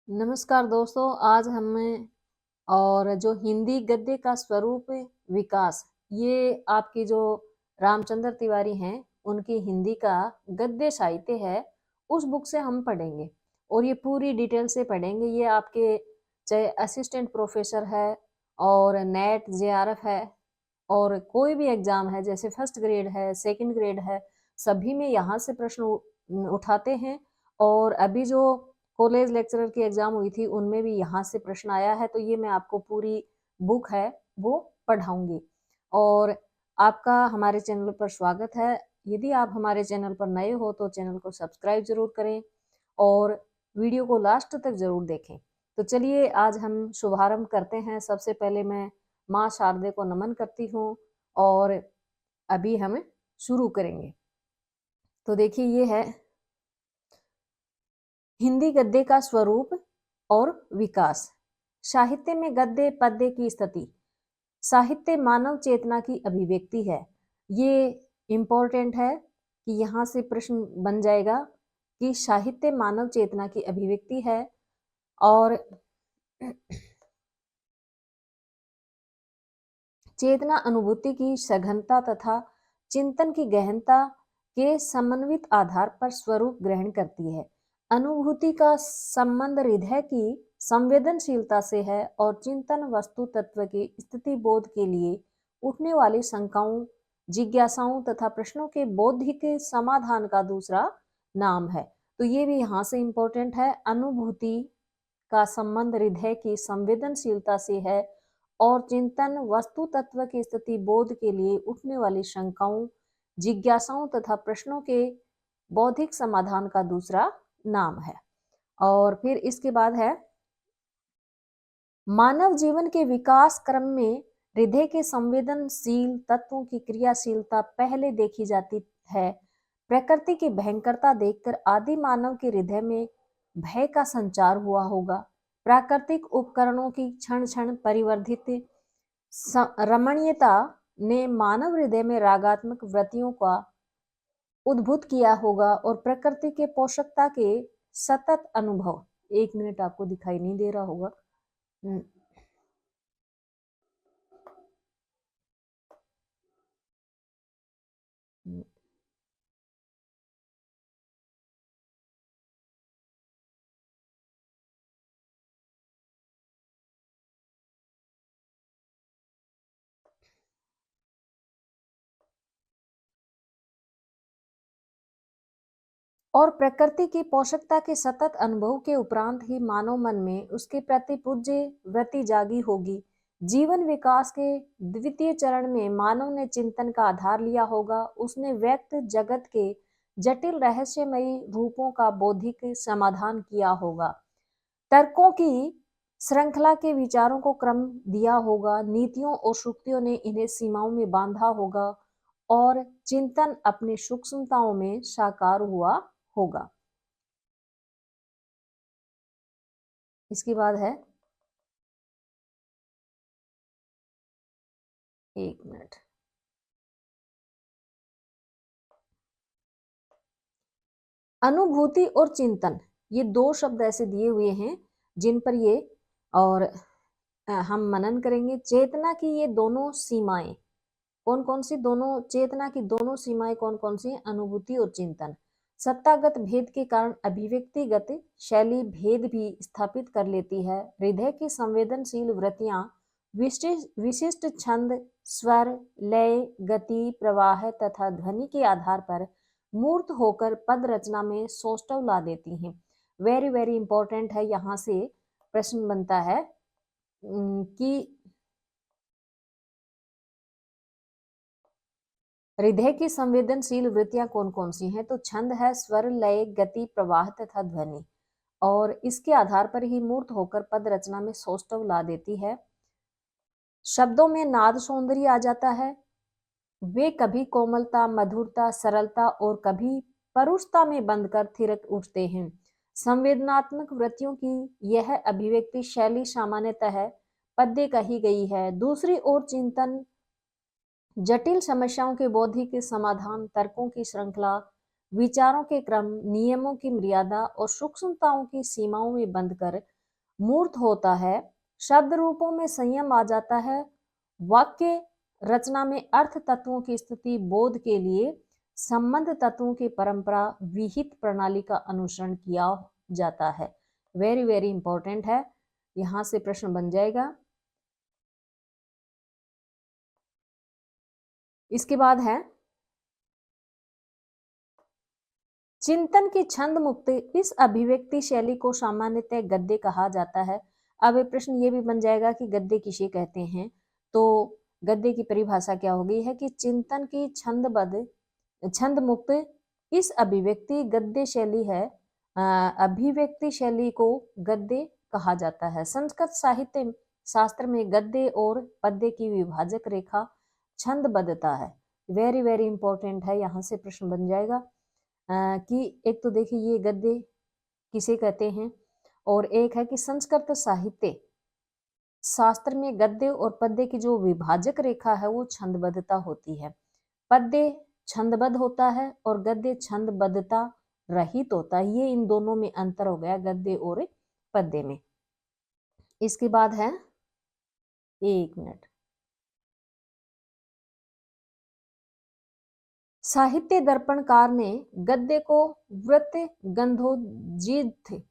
नमस्कार दोस्तों, आज हमें और जो हिंदी गद्य का स्वरूप विकास, ये आपकी जो रामचंद्र तिवारी हैं, उनकी हिंदी का गद्य साहित्य है, उस बुक से हम पढ़ेंगे और ये पूरी डिटेल से पढ़ेंगे। ये आपके चाहे असिस्टेंट प्रोफेसर है और नेट जेआरएफ है और कोई भी एग्जाम है, जैसे फर्स्ट ग्रेड है, सेकंड ग्रेड है, सभी में यहाँ से प्रश्न उठाते हैं। और अभी जो कॉलेज लेक्चरर की एग्जाम हुई थी, उनमें भी यहाँ से प्रश्न आया है। तो ये मैं आपको पूरी बुक है वो पढ़ाऊंगी। और आपका हमारे चैनल पर स्वागत है। यदि आप हमारे चैनल पर नए हो तो चैनल को सब्सक्राइब जरूर करें और वीडियो को लास्ट तक जरूर देखें। तो चलिए आज हम शुभारंभ करते हैं। सबसे पहले मैं माँ शारदे को नमन करती हूँ और अभी हम शुरू करेंगे। तो देखिए, ये है हिंदी गद्य का स्वरूप और विकास। साहित्य में गद्य पद्य की स्थिति। साहित्य मानव चेतना की अभिव्यक्ति है। ये इम्पोर्टेंट है कि यहाँ से प्रश्न बन जाएगा कि साहित्य मानव चेतना की अभिव्यक्ति है और चेतना अनुभूति की सघनता तथा चिंतन की गहनता के समन्वित आधार पर स्वरूप ग्रहण करती है। अनुभूति का संबंध हृदय की संवेदनशीलता से है और चिंतन वस्तु तत्व की स्थिति बोध के लिए उठने वाली शंकाओं, जिज्ञासाओं तथा प्रश्नों के बौद्धिक समाधान का दूसरा नाम है। तो ये भी यहाँ से इम्पोर्टेंट है। अनुभूति का संबंध हृदय की संवेदनशीलता से है और चिंतन वस्तु तत्व की स्थिति बोध के लिए उठने वाली शंकाओं, जिज्ञासाओं तथा प्रश्नों के बौद्धिक समाधान का दूसरा नाम है। और फिर इसके बाद है मानव जीवन के विकास क्रम में हृदय के संवेदनशील तत्वों की क्रियाशीलता पहले देखी जाती है। प्रकृति की भयंकरता देखकर आदि मानव के हृदय में भय का संचार हुआ होगा। प्राकृतिक उपकरणों की क्षण क्षण परिवर्धित रमणीयता ने मानव हृदय में रागात्मक वृत्तियों का उद्भूत किया होगा और प्रकृति के पोषकता के सतत अनुभव। 1 मिनट, आपको दिखाई नहीं दे रहा होगा। और प्रकृति की पोषकता के सतत अनुभव के उपरांत ही मानव मन में उसके प्रति पूज्य वृत्ति जागी होगी। जीवन विकास के द्वितीय चरण में मानव ने चिंतन का आधार लिया होगा। उसने व्यक्त जगत के जटिल रहस्यमयी रूपों का बौद्धिक समाधान किया होगा। तर्कों की श्रृंखला के विचारों को क्रम दिया होगा। नीतियों और शुक्तियों ने इन्हें सीमाओं में बांधा होगा और चिंतन अपनी सूक्ष्मताओं में साकार हुआ होगा। इसके बाद है 1 मिनट। अनुभूति और चिंतन, ये दो शब्द ऐसे दिए हुए हैं जिन पर ये और हम मनन करेंगे। चेतना की ये दोनों सीमाएं कौन कौन सी, दोनों चेतना की दोनों सीमाएं कौन कौन सी? अनुभूति और चिंतन। सत्तागत भेद के कारण अभिव्यक्तिगत शैली भेद भी स्थापित कर लेती है। हृदय की संवेदनशील वृत्तियां विशिष्ट छंद, स्वर, लय, गति, प्रवाह तथा ध्वनि के आधार पर मूर्त होकर पद रचना में सौष्ठव ला देती हैं। वेरी वेरी इंपॉर्टेंट है। यहाँ से प्रश्न बनता है कि हृदय की संवेदनशील वृत्तियां कौन कौन सी हैं? तो छंद है, स्वर, लय, गति, प्रवाह तथा ध्वनि। और इसके आधार पर ही मूर्त होकर पद रचना में सौष्ठव ला देती है। शब्दों में नाद सौंदर्य आ जाता है। वे कभी कोमलता, मधुरता, सरलता और कभी परुषता में बंधकर थिरक उठते हैं। संवेदनात्मक वृत्तियों की यह अभिव्यक्ति शैली सामान्यतः पद्य कही गई है। दूसरी ओर चिंतन जटिल समस्याओं के बौद्धिक समाधान, तर्कों की श्रृंखला, विचारों के क्रम, नियमों की मर्यादा और सूक्ष्मताओं की सीमाओं में बंधकर मूर्त होता है, शब्द रूपों में संयम आ जाता है, वाक्य रचना में अर्थ तत्वों की स्थिति बोध के लिए संबंध तत्वों की परंपरा विहित प्रणाली का अनुसरण किया जाता है। वेरी वेरी इंपॉर्टेंट है, यहां से प्रश्न बन जाएगा। इसके बाद है चिंतन की छंद मुक्त इस अभिव्यक्ति शैली को सामान्यतः गद्य कहा जाता है। अब एक प्रश्न ये भी बन जाएगा कि गद्य किसे कहते हैं, तो गद्य की परिभाषा क्या होगी है कि चिंतन की छंद मुक्त इस अभिव्यक्ति गद्य शैली है, अभिव्यक्ति शैली को गद्य कहा जाता है। संस्कृत साहित्य शास्त्र में गद्य और पद्य की विभाजक रेखा छंदबद्धता है। वेरी वेरी इंपॉर्टेंट है, यहाँ से प्रश्न बन जाएगा कि एक तो देखिए ये गद्य किसे कहते हैं, और एक है कि संस्कृत साहित्य शास्त्र में गद्य और पद्य की जो विभाजक रेखा है वो छंदबद्धता होती है। पद्य छंदबद्ध होता है और गद्य छंदबद्धता रहित होता है। ये इन दोनों में अंतर हो गया गद्य और पद्य में। इसके बाद है, एक मिनट, साहित्य दर्पणकार ने गद्य को वृत्त गंधोजित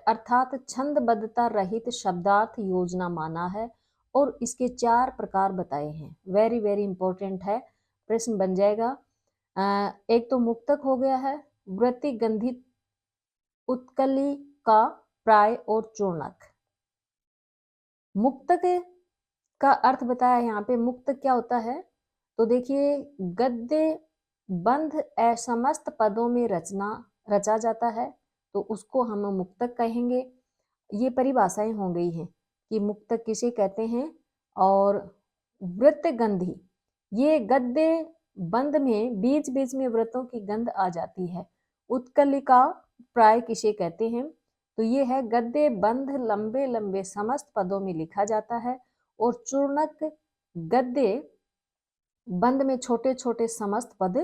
अर्थात छंदबद्धता रहित शब्दार्थ योजना माना है और इसके 4 प्रकार बताए हैं। वेरी वेरी इंपॉर्टेंट है, प्रश्न बन जाएगा। एक तो मुक्तक हो गया है, वृत्ति गंधित, उत्कलिका, प्राय और चूर्णक। मुक्तक का अर्थ बताया यहाँ पे, मुक्तक क्या होता है, तो देखिए गद्य बंध असमस्त पदों में रचा जाता है तो उसको हम मुक्तक कहेंगे। ये परिभाषाएं हो गई हैं कि मुक्तक किसे कहते हैं। और वृत्त गंधी, ये गद्य बंध में बीच बीच में वृत्तों की गंध आ जाती है। उत्कलिका प्राय किसे कहते हैं, तो ये है गद्य बंध लंबे लंबे समस्त पदों में लिखा जाता है। और चूर्णक गद्य बंद में छोटे छोटे समस्त पद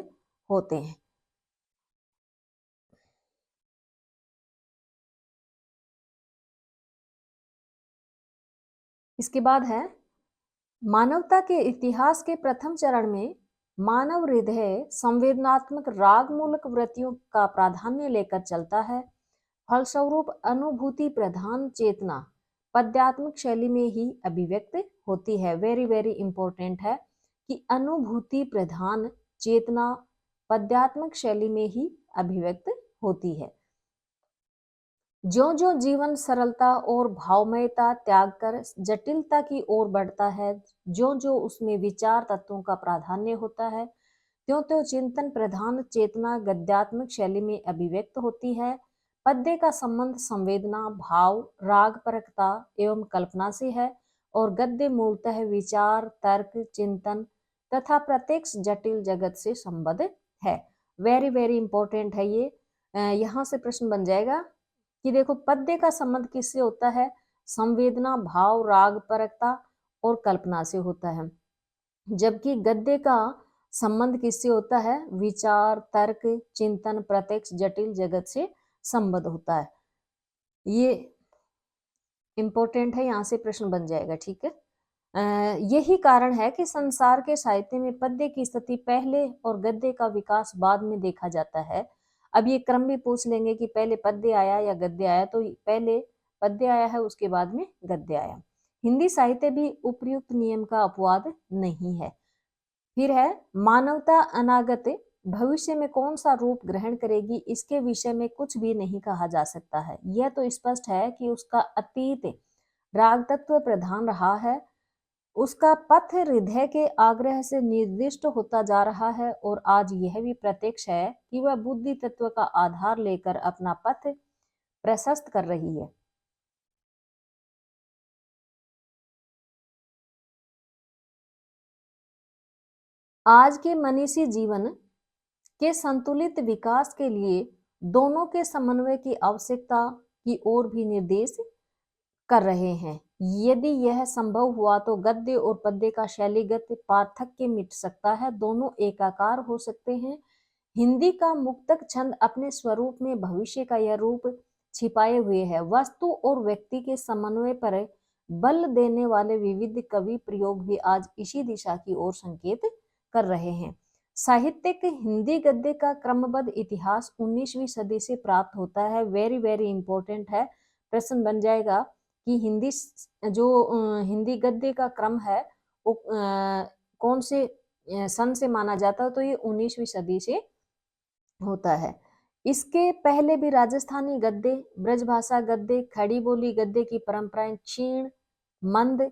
होते हैं। इसके बाद है मानवता के इतिहास के प्रथम चरण में मानव हृदय संवेदनात्मक राग मूलक वृत्तियों का प्राधान्य लेकर चलता है। फलस्वरूप अनुभूति प्रधान चेतना पद्यात्मक शैली में ही अभिव्यक्त होती है। वेरी वेरी इंपॉर्टेंट है कि अनुभूति प्रधान चेतना पद्यात्मक शैली में ही अभिव्यक्त होती है। ज्यो ज्यो जीवन सरलता और भावमयता त्याग कर जटिलता की ओर बढ़ता है, ज्यो ज्यो उसमें विचार तत्वों का प्राधान्य होता है, त्यों त्यों चिंतन प्रधान चेतना गद्यात्मक शैली में अभिव्यक्त होती है। पद्य का संबंध संवेदना, भाव, राग परकता एवं कल्पना से है और गद्य मूलतः विचार, तर्क, चिंतन तथा प्रत्यक्ष जटिल जगत से संबद्ध है। वेरी वेरी इंपॉर्टेंट है ये। यहाँ से प्रश्न बन जाएगा कि देखो पद्य का संबंध किससे होता है, संवेदना, भाव, राग परकता और कल्पना से होता है, जबकि गद्य का संबंध किससे होता है, विचार, तर्क, चिंतन, प्रत्यक्ष जटिल जगत से संबद्ध होता है। ये इंपॉर्टेंट है, यहाँ से प्रश्न बन जाएगा। ठीक है, यही कारण है कि संसार के साहित्य में पद्य की स्थिति पहले और गद्य का विकास बाद में देखा जाता है। अब ये क्रम भी पूछ लेंगे कि पहले पद्य आया या गद्य आया, तो पहले पद्य आया है उसके बाद में गद्य आया। हिंदी साहित्य भी उपयुक्त नियम का अपवाद नहीं है। फिर है मानवता अनागत भविष्य में कौन सा रूप ग्रहण करेगी, इसके विषय में कुछ भी नहीं कहा जा सकता है। यह तो स्पष्ट है कि उसका अतीत राग तत्व प्रधान रहा है, उसका पथ हृदय के आग्रह से निर्दिष्ट होता जा रहा है और आज यह भी प्रत्यक्ष है कि वह बुद्धि तत्व का आधार लेकर अपना पथ प्रशस्त कर रही है। आज के मनीषी जीवन के संतुलित विकास के लिए दोनों के समन्वय की आवश्यकता की ओर भी निर्देश कर रहे हैं। यदि यह संभव हुआ तो गद्य और पद्य का शैलीगत पार्थक्य मिट सकता है, दोनों एकाकार हो सकते हैं। हिंदी का मुक्तक छंद अपने स्वरूप में भविष्य का यह रूप छिपाए हुए है। वस्तु और व्यक्ति के समन्वय पर बल देने वाले विविध कवि प्रयोग भी आज इसी दिशा की ओर संकेत कर रहे हैं। साहित्यिक हिंदी गद्य का क्रमबद्ध इतिहास 19वीं सदी से प्राप्त होता है। वेरी वेरी इंपॉर्टेंट है, प्रश्न बन जाएगा कि हिंदी गद्य का क्रम है वो कौन से सन से माना जाता है, तो ये 19वीं सदी से होता है। इसके पहले भी राजस्थानी गद्य, ब्रजभाषा गद्य, खड़ी बोली गद्य की परंपराएं क्षीण, मंद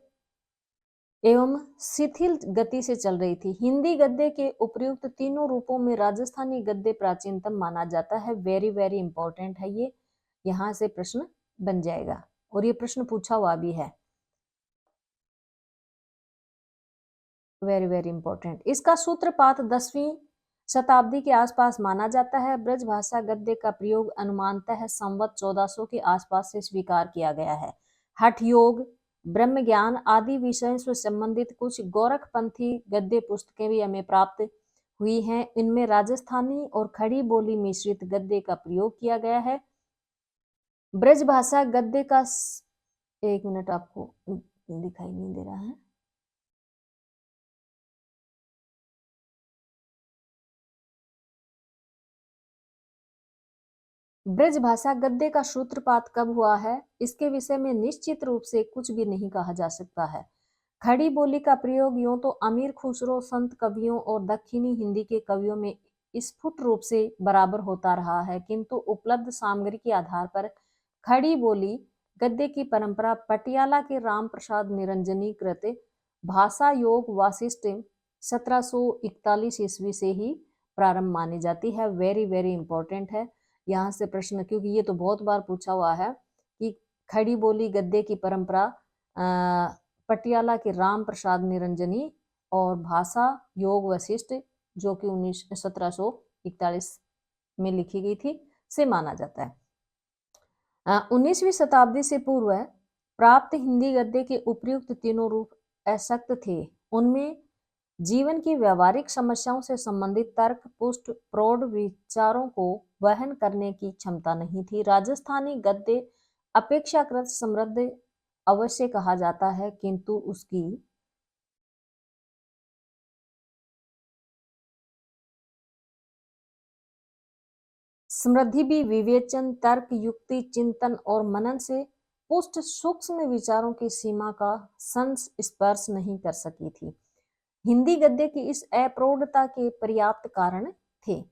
एवं शिथिल गति से चल रही थी। हिंदी गद्य के उपयुक्त तीनों रूपों में राजस्थानी गद्य प्राचीनतम माना जाता है। वेरी वेरी इंपॉर्टेंट है ये, यहां से प्रश्न बन जाएगा और ये प्रश्न पूछा हुआ भी है। Very very important. इसका सूत्रपात 10वीं शताब्दी के आसपास माना जाता है। ब्रजभाषा गद्य का प्रयोग अनुमानतः संवत 1400 के आसपास से स्वीकार किया गया है। हठ योग, ब्रह्म ज्ञान आदि विषयों से संबंधित कुछ गोरखपंथी गद्य पुस्तकें भी हमें प्राप्त हुई हैं। इनमें राजस्थानी और खड़ी बोली मिश्रित गद्य का प्रयोग किया गया है। ब्रजभाषा गद्य का एक मिनट, आपको दिखाई नहीं दे रहा है। ब्रजभाषा गद्य का सूत्रपात कब हुआ है, इसके विषय में निश्चित रूप से कुछ भी नहीं कहा जा सकता है। खड़ी बोली का प्रयोग यूं तो अमीर खुसरो संत कवियों और दक्षिणी हिंदी के कवियों में स्फुट रूप से बराबर होता रहा है, किंतु उपलब्ध सामग्री के आधार पर खड़ी बोली गद्य की परंपरा पटियाला के राम प्रसाद निरंजनी कृत भाषा योग वासिष्ठ 1741 ईस्वी से ही प्रारंभ मानी जाती है। वेरी वेरी इंपॉर्टेंट है यहाँ से प्रश्न, क्योंकि ये तो बहुत बार पूछा हुआ है कि खड़ी बोली गद्य की परंपरा पटियाला के राम प्रसाद निरंजनी और भाषा योग वशिष्ठ जो कि 1741 में लिखी गई थी से माना जाता है। 19वीं शताब्दी से पूर्व प्राप्त हिंदी गद्य के उपयुक्त तीनों रूप अशक्त थे। उनमें जीवन की व्यावहारिक समस्याओं से संबंधित तर्क पुष्ट प्रौढ़ विचारों को वहन करने की क्षमता नहीं थी। राजस्थानी गद्य अपेक्षाकृत समृद्ध अवश्य कहा जाता है, किंतु उसकी समृद्धि भी विवेचन, तर्क, युक्ति, चिंतन और मनन से पुष्ट सूक्ष्म विचारों की सीमा का संस्पर्श नहीं कर सकी थी। हिंदी गद्य की इस अप्रौढ़ता के पर्याप्त कारण थे।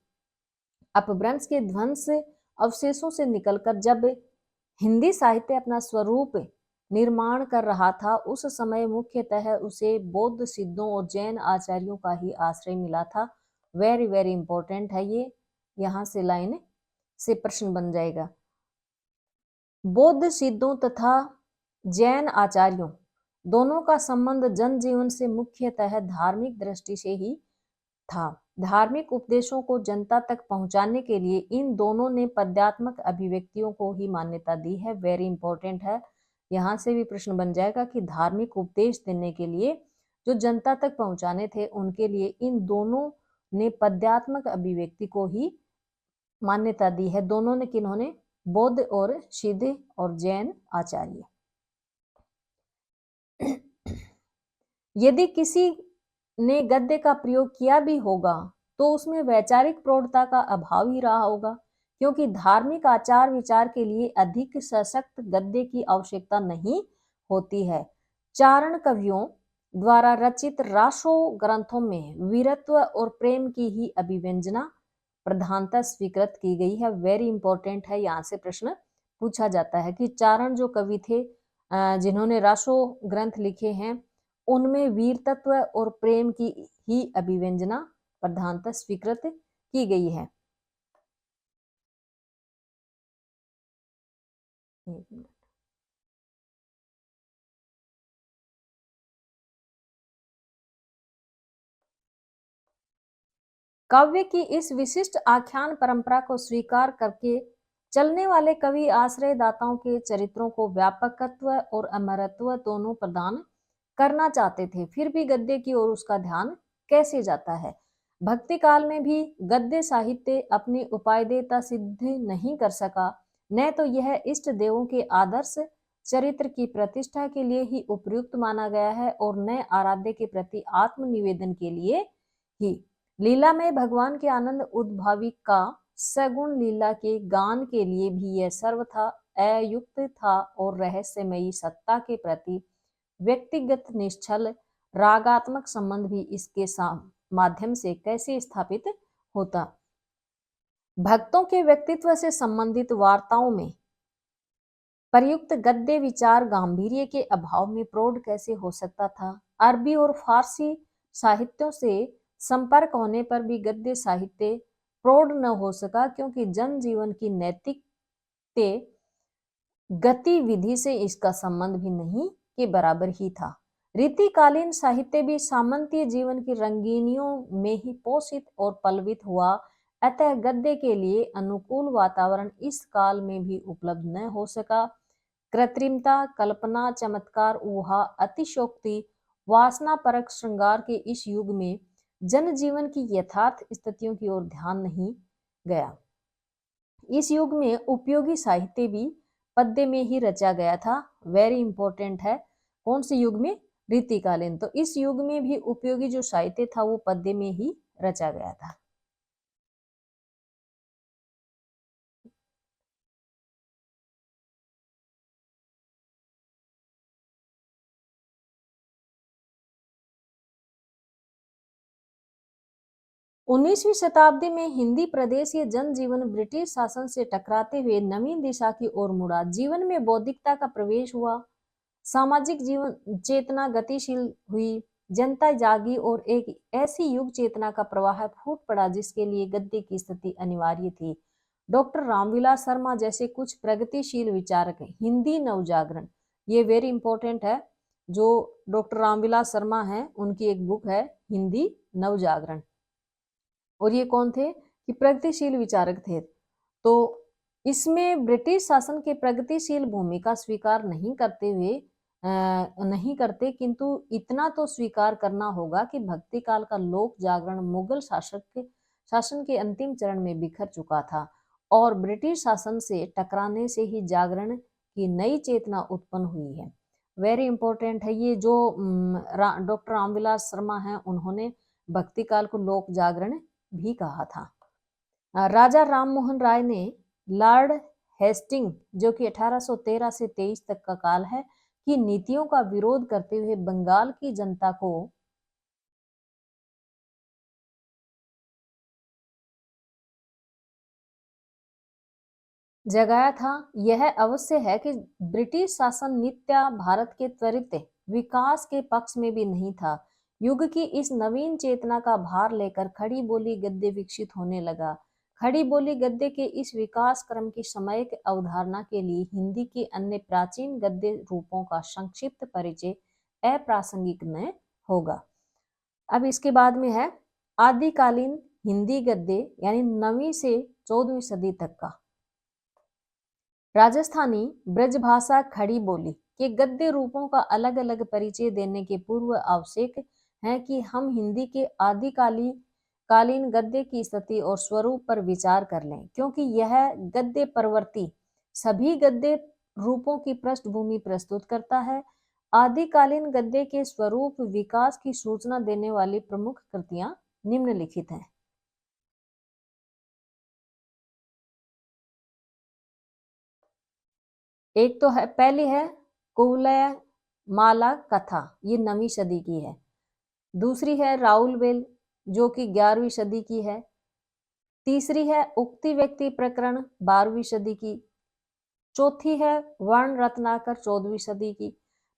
अपभ्रंश के ध्वंस अवशेषों से निकलकर जब हिंदी साहित्य अपना स्वरूप निर्माण कर रहा था, उस समय मुख्यतः उसे बौद्ध सिद्धों और जैन आचार्यों का ही आश्रय मिला था। वेरी वेरी इंपॉर्टेंट है ये, यहाँ से लाइन से प्रश्न बन जाएगा। बौद्ध सिद्धों तथा जैन आचार्यों दोनों का संबंध जनजीवन से मुख्यतः धार्मिक दृष्टि से ही था। धार्मिक उपदेशों को जनता तक पहुंचाने के लिए इन दोनों ने पद्यात्मक अभिव्यक्तियों को ही मान्यता दी है। वेरी इंपॉर्टेंट है, यहाँ से भी प्रश्न बन जाएगा कि धार्मिक उपदेश देने के लिए जो जनता तक पहुंचाने थे, उनके लिए इन दोनों ने पद्यात्मक अभिव्यक्ति को ही मान्यता दी है। दोनों ने किन्होंने? बौद्ध और सिद्ध और जैन आचार्य। यदि किसी ने गद्य का प्रयोग किया भी होगा तो उसमें वैचारिक प्रौढ़ता का अभाव ही रहा होगा, क्योंकि धार्मिक आचार विचार के लिए अधिक सशक्त गद्य की आवश्यकता नहीं होती है। चारण कवियों द्वारा रचित रासो ग्रंथों में वीरत्व और प्रेम की ही अभिव्यंजना प्रधानता स्वीकृत की गई है। वेरी इंपॉर्टेंट है, यहाँ से प्रश्न पूछा जाता है कि चारण जो कवि थे जिन्होंने रासो ग्रंथ लिखे हैं, उनमें वीर तत्व और प्रेम की ही अभिव्यंजना प्रधानता स्वीकृत की गई है। काव्य की इस विशिष्ट आख्यान परंपरा को स्वीकार करके चलने वाले कवि आश्रयदाताओं के चरित्रों को व्यापकत्व और अमरत्व दोनों प्रदान करना चाहते थे। फिर भी गद्य की ओर उसका ध्यान कैसे जाता है? भक्ति काल में भी गद्य साहित्य अपनी उपादेयता सिद्ध नहीं कर सका। न तो यह इष्ट देवों के आदर्श चरित्र की प्रतिष्ठा के लिए ही उपयुक्त माना गया है और न आराध्य के प्रति आत्मनिवेदन के लिए ही। लीला में भगवान के आनंद उद्भावी का सगुण लीला के गान के लिए भी यह सर्वथा अयुक्त था और रहस्यमयी सत्ता के प्रति व्यक्तिगत निश्चल रागात्मक संबंध भी इसके माध्यम से कैसे स्थापित होता। भक्तों के व्यक्तित्व से संबंधित वार्ताओं में प्रयुक्त गद्य विचार गांधीर्य के अभाव में प्रौढ़ कैसे हो सकता था। अरबी और फारसी साहित्यों से संपर्क होने पर भी गद्य साहित्य प्रौढ़ न हो सका, क्योंकि जनजीवन की नैतिक गतिविधि से इसका संबंध भी नहीं के बराबर ही था। रीतिकालीन साहित्य भी सामंतीय जीवन की रंगीनियों में ही पोषित और पल्वित हुआ, अतः गद्य के लिए अनुकूल वातावरण इस काल में भी उपलब्ध न हो सका। कृत्रिमता, कल्पना, चमत्कार, ऊहा, अतिशोक्ति, वासना परक श्रृंगार के इस युग में जनजीवन की यथार्थ स्थितियों की ओर ध्यान नहीं गया। इस युग में उपयोगी साहित्य भी पद्य में ही रचा गया था। वेरी इंपॉर्टेंट है। कौन से युग में? रीतिकालीन। तो इस युग में भी उपयोगी जो साहित्य था वो पद्य में ही रचा गया था। उन्नीसवीं शताब्दी में हिंदी प्रदेशीय जनजीवन ब्रिटिश शासन से टकराते हुए नवीन दिशा की ओर मुड़ा। जीवन में बौद्धिकता का प्रवेश हुआ, सामाजिक जीवन चेतना गतिशील हुई, जनता जागी और एक ऐसी युग चेतना का प्रवाह फूट पड़ा जिसके लिए गद्य की स्थिति अनिवार्य थी। डॉक्टर रामविलास शर्मा जैसे कुछ प्रगतिशील विचारक, हिंदी नवजागरण, ये वेरी इंपॉर्टेंट है। जो डॉक्टर रामविलास शर्मा हैं उनकी एक बुक है हिंदी नवजागरण, और ये कौन थे कि प्रगतिशील विचारक थे। तो इसमें ब्रिटिश शासन के प्रगतिशील भूमिका स्वीकार नहीं करते, किंतु इतना तो स्वीकार करना होगा कि भक्ति काल का लोक जागरण मुगल शासन के अंतिम चरण में बिखर चुका था और ब्रिटिश शासन से टकराने से ही जागरण की नई चेतना उत्पन्न हुई है। वेरी इंपॉर्टेंट है ये। जो डॉक्टर रामविलास शर्मा हैं उन्होंने भक्ति काल को लोक जागरण भी कहा था। राजा राम मोहन राय ने लॉर्ड हेस्टिंग, जो कि 1813 से 23 तक का काल है, की नीतियों का विरोध करते हुए बंगाल की जनता को जगाया था। यह अवश्य है कि ब्रिटिश शासन नित्य भारत के त्वरित विकास के पक्ष में भी नहीं था। युग की इस नवीन चेतना का भार लेकर खड़ी बोली गद्य विकसित होने लगा। खड़ी बोली गद्य के इस विकास क्रम की समयिक अवधारणा के लिए हिंदी के अन्य प्राचीन गद्य रूपों का संक्षिप्त परिचय अप्रासंगिक न होगा। अब इसके बाद में है आदिकालीन हिंदी गद्य, यानी 9वीं से 14वीं सदी तक का। राजस्थानी ब्रजभाषा खड़ी बोली के गद्य रूपों का अलग अलग परिचय देने के पूर्व आवश्यक है कि हम हिंदी के आदिकालीन गद्य की स्थिति और स्वरूप पर विचार कर लें, क्योंकि यह गद्य प्रवृत्ति सभी गद्य रूपों की पृष्ठभूमि प्रस्तुत करता है। आदिकालीन गद्य के स्वरूप विकास की सूचना देने वाली प्रमुख कृतियां निम्नलिखित हैं। एक तो है, पहली है कुवलय माला कथा, ये 9वीं सदी की है। दूसरी है राउल बेल, जो कि 11वीं सदी की है। तीसरी है उक्ति व्यक्ति प्रकरण, 12वीं सदी की। चौथी है वर्ण रत्नाकर, 14वीं सदी की।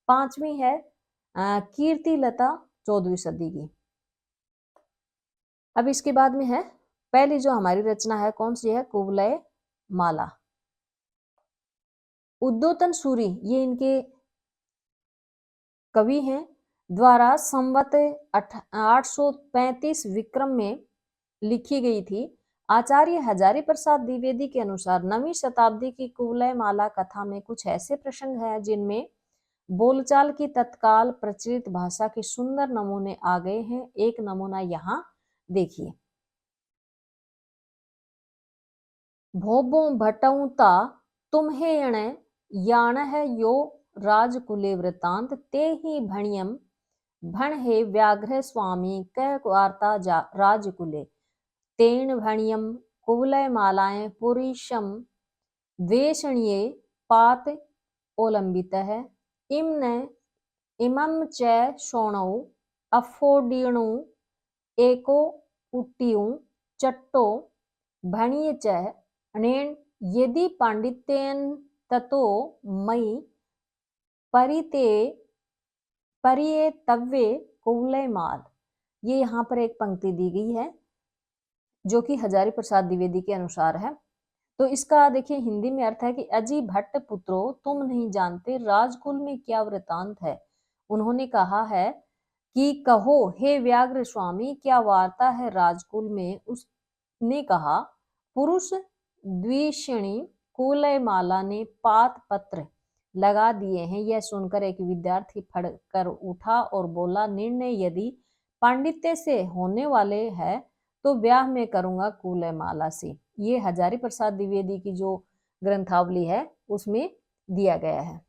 पांचवी है कीर्ति लता, 14वीं सदी की। अब इसके बाद में है पहली जो हमारी रचना है, कौन सी है? कुवलय माला। उद्योतन सूरी, ये इनके कवि हैं, द्वारा संवत 835 विक्रम में लिखी गई थी। आचार्य हजारी प्रसाद द्विवेदी के अनुसार 9वीं शताब्दी की कुवलय माला कथा में कुछ ऐसे प्रसंग हैं जिनमें बोलचाल की तत्काल प्रचलित भाषा के सुंदर नमूने आ गए हैं। एक नमूना यहाँ देखिए। भोबो भटौता तुम्हें यान है यो राजकुले वृतांत ते ही भणियम भण हे व्याघ्र स्वामी कह वार्ता राजकुले तेन भणियम कुवलय मालाएं पुरीशम द्वेषणीये पात ओलंबित है इमन इमं च शोणौ अफोडीणु एको उट्टियु चट्टो भणिय च अनेन यदि पांडित्येन ततो मयि परिते परियेतव्ये कुवलय माल। ये यहाँ पर एक पंक्ति दी गई है जो कि हजारी प्रसाद द्विवेदी के अनुसार है। तो इसका देखिए हिंदी में अर्थ है कि अजी भट्ट पुत्रो तुम नहीं जानते राजकुल में क्या वृतांत है। उन्होंने कहा है कि कहो हे व्याघ्र स्वामी क्या वार्ता है राजकुल में। उसने कहा पुरुष द्विषणी कुवलय माला ने पात पत्र लगा दिए हैं। यह सुनकर एक विद्यार्थी फड़ कर उठा और बोला निर्णय यदि पांडित्य से होने वाले है तो ब्याह में करूंगा कुवलय माला से। ये हजारी प्रसाद द्विवेदी की जो ग्रंथावली है उसमें दिया गया है।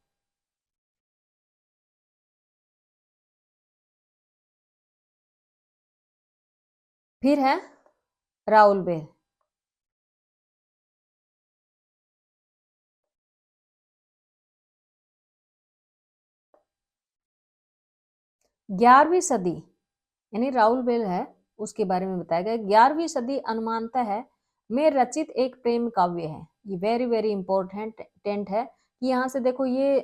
फिर है राउल बेल। 11वीं सदी यानी राउल बेल है उसके बारे में बताया गया। 11वीं सदी अनुमानतः है में रचित एक प्रेम काव्य है। ये वेरी वेरी इंपॉर्टेंट है कि यहाँ से देखो ये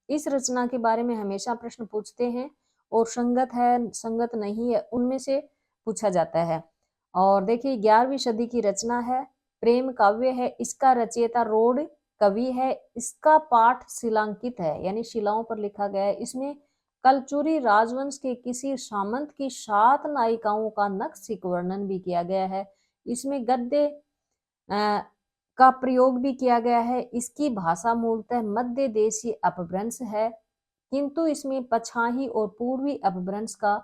इस रचना के बारे में हमेशा प्रश्न पूछते हैं और संगत है संगत नहीं है उनमें से पूछा जाता है। और देखिए 11वीं सदी की रचना है, प्रेम काव्य है, इसका रचयिता रोड कवि है, इसका पाठ शिलांकित है यानी शिलाओं पर लिखा गया है। इसमें कलचुरी राजवंश के किसी सामंत की 7 नायिकाओं का नक्शिक वर्णन भी किया गया है। इसमें गद्य का प्रयोग भी किया गया है। इसकी भाषा मूलतः मध्य देशीय अपभ्रंश है किंतु इसमें पछाही और पूर्वी अपभ्रंश का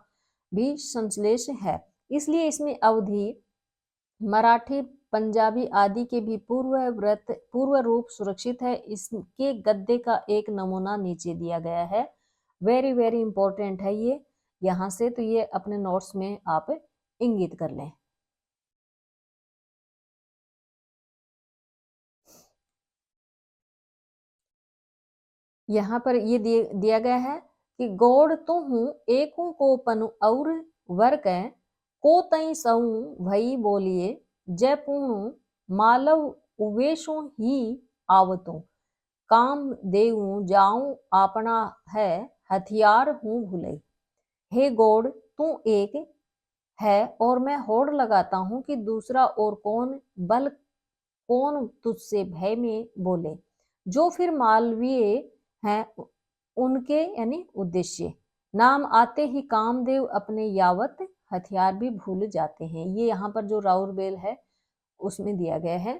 भी संश्लेष है। इसलिए इसमें अवधी मराठी पंजाबी आदि के भी पूर्व रूप सुरक्षित है। इसके गद्य का एक नमूना नीचे दिया गया है। वेरी वेरी इंपॉर्टेंट है ये यहाँ से, तो ये अपने नोट्स में आप इंगित कर लें। यहाँ पर ये दिया गया है कि गौड़ तो हूँ एकू को पनु और वर कै को तई सहू भई बोलिए जय पूणु मालव उवेशो ही आवतु काम देऊ जाऊं अपना है हथियार हूँ भुलई। हे गौड़ तू एक है और मैं होड़ लगाता हूँ कि दूसरा और कौन बल कौन तुझसे भय में बोले। जो फिर मालवीय हैं उनके यानी उद्देश्य नाम आते ही कामदेव अपने यावत हथियार भी भूल जाते हैं। ये यहाँ पर जो राउर बेल है उसमें दिया गया है।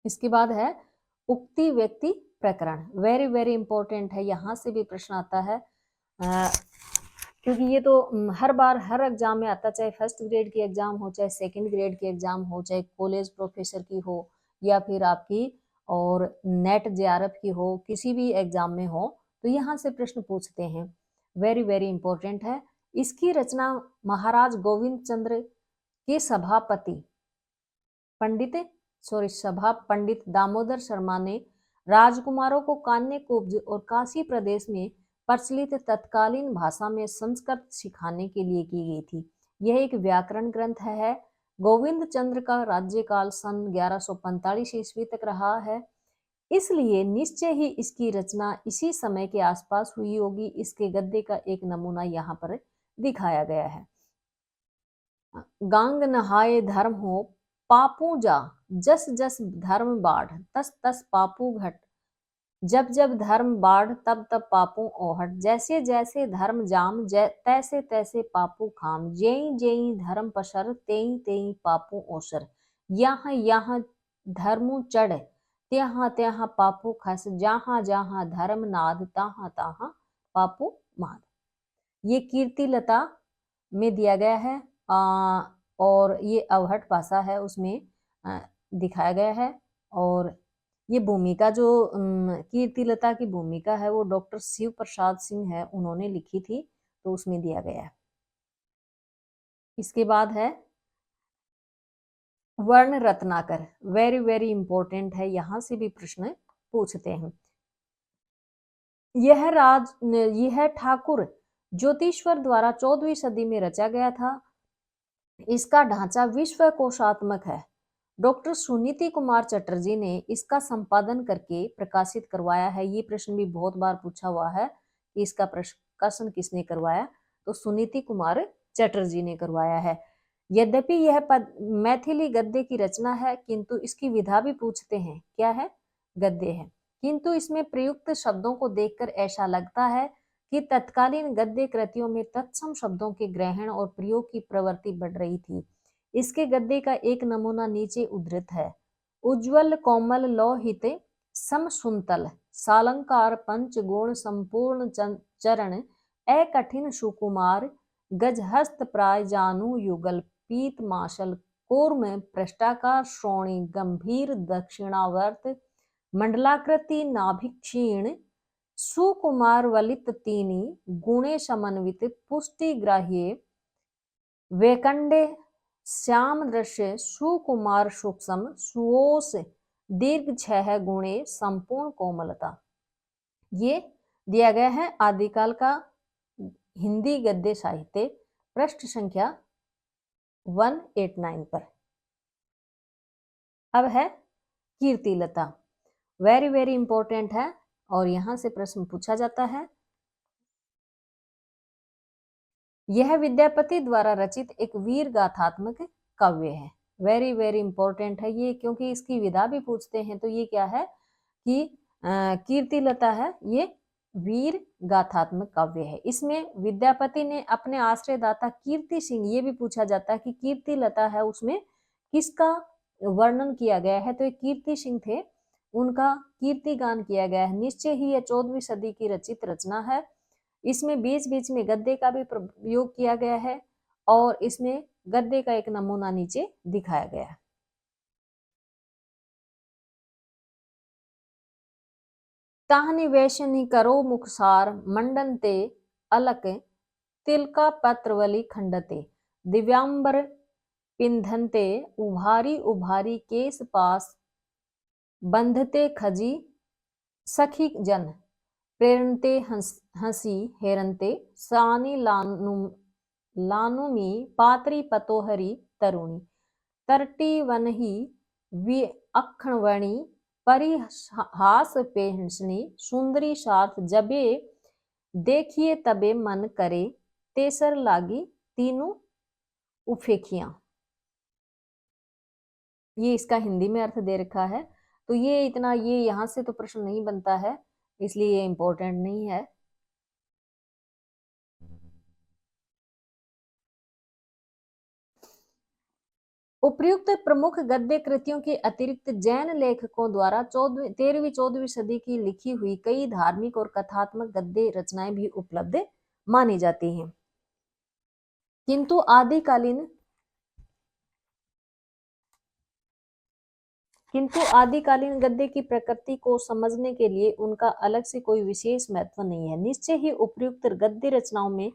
इसके बाद है उक्ति व्यक्ति प्रकरण। वेरी वेरी इंपॉर्टेंट है, यहाँ से भी प्रश्न आता है क्योंकि ये तो हर बार हर एग्जाम में आता, चाहे फर्स्ट ग्रेड की एग्जाम हो, चाहे सेकंड ग्रेड की एग्जाम हो, चाहे कॉलेज प्रोफेसर की हो या फिर आपकी और नेट जेआरएफ की हो, किसी भी एग्जाम में हो तो यहाँ से प्रश्न पूछते हैं। वेरी वेरी इंपॉर्टेंट है। इसकी रचना महाराज गोविंद चंद्र के सभा पंडित दामोदर शर्मा ने राजकुमारों को कान्य कुब्ज और काशी प्रदेश में प्रचलित तत्कालीन भाषा में संस्कृत सिखाने के लिए की गई थी। यह एक व्याकरण ग्रंथ है। गोविंद चंद्र का राज्यकाल सन 1145 ईस्वी तक रहा है, इसलिए निश्चय ही इसकी रचना इसी समय के आसपास हुई होगी। इसके गद्य का एक नमूना यहाँ पर दिखाया गया है। गांग नहाए धर्म हो पापू जा जस जस धर्म बाढ़ तस तस पापू घट जब जब धर्म बाढ़ तब तब पापू ओहट जैसे जैसे धर्म जाम तैसे तैसे पापू खाम जेई जेई धर्म पसर तेई तेई पापू ओसर यहाँ यहाँ धर्मु चढ़ त्यों त्यों पापू खस जहाँ जहाँ धर्म नाद तहाँ तहाँ पापू माद। ये कीर्ति लता में दिया गया है और ये अवहट भाषा है, उसमें दिखाया गया है। और ये भूमिका जो कीर्तिलता की भूमिका है वो डॉक्टर शिव प्रसाद सिंह है, उन्होंने लिखी थी, तो उसमें दिया गया है। इसके बाद है वर्ण रत्नाकर, वेरी वेरी इंपॉर्टेंट है, यहां से भी प्रश्न पूछते हैं। यह ठाकुर ज्योतिश्वर द्वारा 14वीं सदी में रचा गया था। इसका ढांचा विश्व कोशात्मक है। डॉक्टर सुनीति कुमार चटर्जी ने इसका संपादन करके प्रकाशित करवाया है। ये प्रश्न भी बहुत बार पूछा हुआ है कि इसका प्रकाशन किसने करवाया, तो सुनीति कुमार चटर्जी ने करवाया है। यद्यपि यह पद मैथिली गद्य की रचना है, किंतु इसकी विधा भी पूछते हैं, क्या है, गद्य है। किंतु इसमें प्रयुक्त शब्दों को देखकर ऐसा लगता है कि तत्कालीन गद्य कृतियों में तत्सम शब्दों के ग्रहण और प्रयोग की प्रवृत्ति बढ़ रही थी। इसके गद्य का एक नमूना नीचे उद्धृत है। उज्ज्वल कोमल लोहित समसुंतल सालंकार पंचगुण संपूर्ण चरण अकठिन सुकुमार गजहस्त प्राय जानू युगल पीत माशल कूर्म पृष्ठाकार श्रोणी गंभीर दक्षिणावर्त मंडलाकृति नाभिक्षीण सुकुमार वलित तीनी गुणे समन्वित पुष्टिग्राह्य वैकंडे श्याम दृश्य सुकुमार सूक्ष्म सुओस दीर्घ छह गुणे संपूर्ण कोमलता। ये दिया गया है आदिकाल का हिंदी गद्य साहित्य, पृष्ठ संख्या 189 पर। अब है कीर्तिलता, वेरी वेरी इंपॉर्टेंट है और यहां से प्रश्न पूछा जाता है। यह विद्यापति द्वारा रचित एक वीर गाथात्मक काव्य है। वेरी वेरी इंपॉर्टेंट है ये, क्योंकि इसकी विधा भी पूछते हैं। तो ये क्या है कि कीर्तिलता है, ये वीर गाथात्मक काव्य है। इसमें विद्यापति ने अपने आश्रयदाता कीर्ति सिंह, ये भी पूछा जाता है कि कीर्तिलता है उसमें किसका वर्णन किया गया है, तो ये कीर्ति सिंह थे, उनका कीर्ति गान किया गया है। निश्चय ही यह 14वीं सदी की रचित रचना है। इसमें बीच बीच में गद्य का भी प्रयोग किया गया है और इसमें गद्य का एक नमूना नीचे दिखाया गया है। ताहनि वैश्यनि करो मुखसार मंडनते अलक तिलका पत्रवली खंडते दिव्यांबर पिंधनते उभारी उभारी केस पास बंधते खजी सखी जन प्रेरणते हंसी हेरंते सानी लानुमी पात्री पतोहरी तरुणी तरटी वनही वि अखणवणी परिहास पेहसनी सुंदरी साथ जबे देखिए तबे मन करे तेसर लागी तीनों उफेखियां। ये इसका हिंदी में अर्थ दे रखा है। तो ये इतना, ये यहां से तो प्रश्न नहीं बनता है, इसलिए ये इंपॉर्टेंट नहीं है। उपर्युक्त प्रमुख गद्य कृतियों के अतिरिक्त जैन लेखकों द्वारा 13वीं-14वीं सदी की लिखी हुई कई धार्मिक और कथात्मक गद्य रचनाएं भी उपलब्ध मानी जाती हैं। किंतु आदिकालीन गद्य की प्रकृति को समझने के लिए उनका अलग से कोई विशेष महत्व नहीं है। निश्चय ही उपर्युक्त गद्य रचनाओं में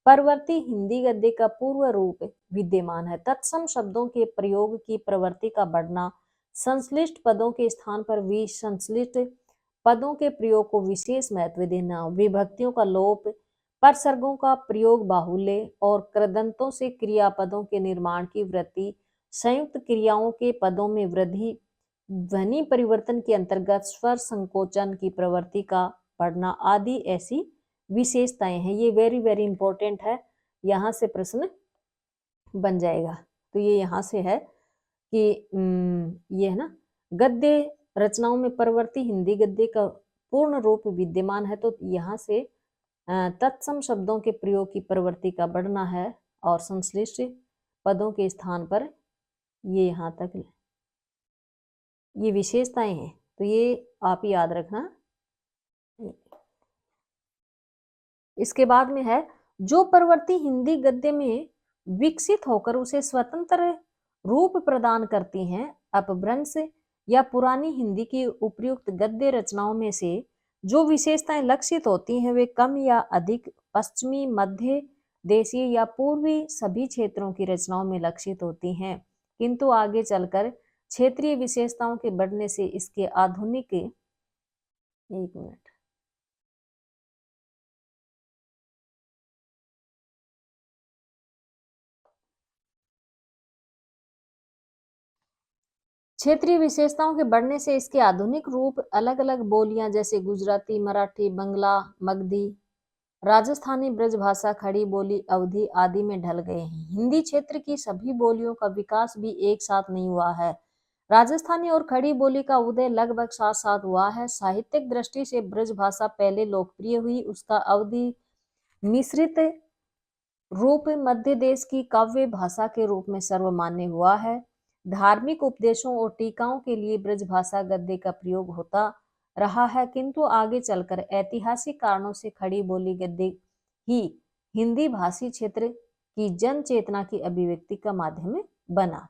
परवर्ती हिंदी गद्य का पूर्व रूप विद्यमान है। तत्सम शब्दों के प्रयोग की प्रवृत्ति का बढ़ना, संश्लिष्ट पदों के स्थान पर विसंश्लिष्ट पदों के प्रयोग को विशेष महत्व देना, विभक्तियों का लोप, परसर्गों का प्रयोग बाहुल्य और कृदंतों से क्रियापदों के निर्माण की वृत्ति, संयुक्त क्रियाओं के पदों में वृद्धि, ध्वनि परिवर्तन के अंतर्गत स्वर संकोचन की प्रवृत्ति का बढ़ना आदि ऐसी विशेषताएं हैं। ये वेरी वेरी इंपॉर्टेंट है, यहाँ से प्रश्न बन जाएगा। तो ये यहाँ से है कि ये है ना, गद्य रचनाओं में परवर्ती हिंदी गद्य का पूर्ण रूप विद्यमान है। तो यहाँ से तत्सम शब्दों के प्रयोग की प्रवृत्ति का बढ़ना है और संश्लिष्ट पदों के स्थान पर ये यहाँ तक ये विशेषताएं हैं। तो ये आप याद रखना। इसके बाद में है जो परवर्ती हिंदी गद्य में विकसित होकर उसे स्वतंत्र रूप प्रदान करती हैं, अपभ्रंश या पुरानी हिंदी की उपयुक्त गद्य रचनाओं में से जो विशेषताएं लक्षित होती हैं वे कम या अधिक पश्चिमी, मध्य देशीय या पूर्वी सभी क्षेत्रों की रचनाओं में लक्षित होती हैं, किंतु आगे चलकर क्षेत्रीय विशेषताओं के बढ़ने से इसके आधुनिक एक मिनट क्षेत्रीय विशेषताओं के बढ़ने से इसके आधुनिक रूप अलग अलग बोलियां जैसे गुजराती, मराठी, बंगला, मगधी, राजस्थानी, ब्रजभाषा, खड़ी बोली, अवधी आदि में ढल गए हैं। हिंदी क्षेत्र की सभी बोलियों का विकास भी एक साथ नहीं हुआ है। राजस्थानी और खड़ी बोली का उदय लगभग साथ साथ हुआ है। साहित्यिक दृष्टि से ब्रजभाषा पहले लोकप्रिय हुई, उसका अवधी मिश्रित रूप मध्य देश की काव्य भाषा के रूप में सर्वमान्य हुआ है। धार्मिक उपदेशों और टीकाओं के लिए ब्रजभाषा गद्य का प्रयोग होता रहा है, किंतु आगे चलकर ऐतिहासिक कारणों से खड़ी बोली गद्य ही हिंदी भाषी क्षेत्र की जन चेतना की अभिव्यक्ति का माध्यम बना।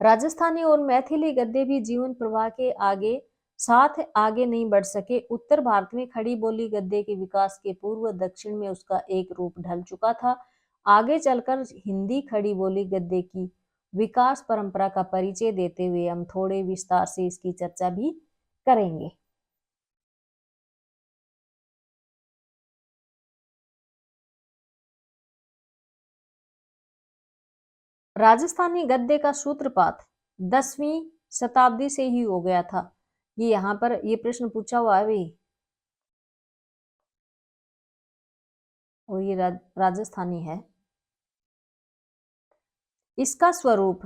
राजस्थानी और मैथिली गद्य भी जीवन प्रवाह के साथ आगे नहीं बढ़ सके। उत्तर भारत में खड़ी बोली गद्य के विकास के पूर्व दक्षिण में उसका एक रूप ढल चुका था। आगे चलकर हिंदी खड़ी बोली गद्य की विकास परंपरा का परिचय देते हुए हम थोड़े विस्तार से इसकी चर्चा भी करेंगे। राजस्थानी गद्य का सूत्रपात 10वीं शताब्दी से ही हो गया था। ये यहाँ पर ये प्रश्न पूछा हुआ है भाई, और ये राजस्थानी है। इसका स्वरूप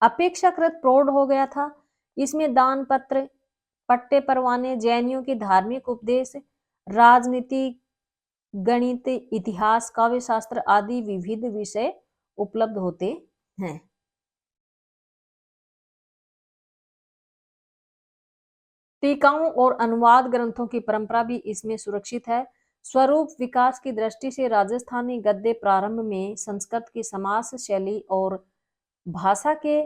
अपेक्षाकृत प्रौढ़ हो गया था। इसमें दान पत्र, पट्टे परवाने, जैनियों के धार्मिक उपदेश, राजनीति, गणित, इतिहास, काव्य शास्त्र आदि विविध विषय उपलब्ध होते हैं। टीकाओं और अनुवाद ग्रंथों की परंपरा भी इसमें सुरक्षित है। स्वरूप विकास की दृष्टि से राजस्थानी गद्य प्रारंभ में संस्कृत की समास शैली और भाषा के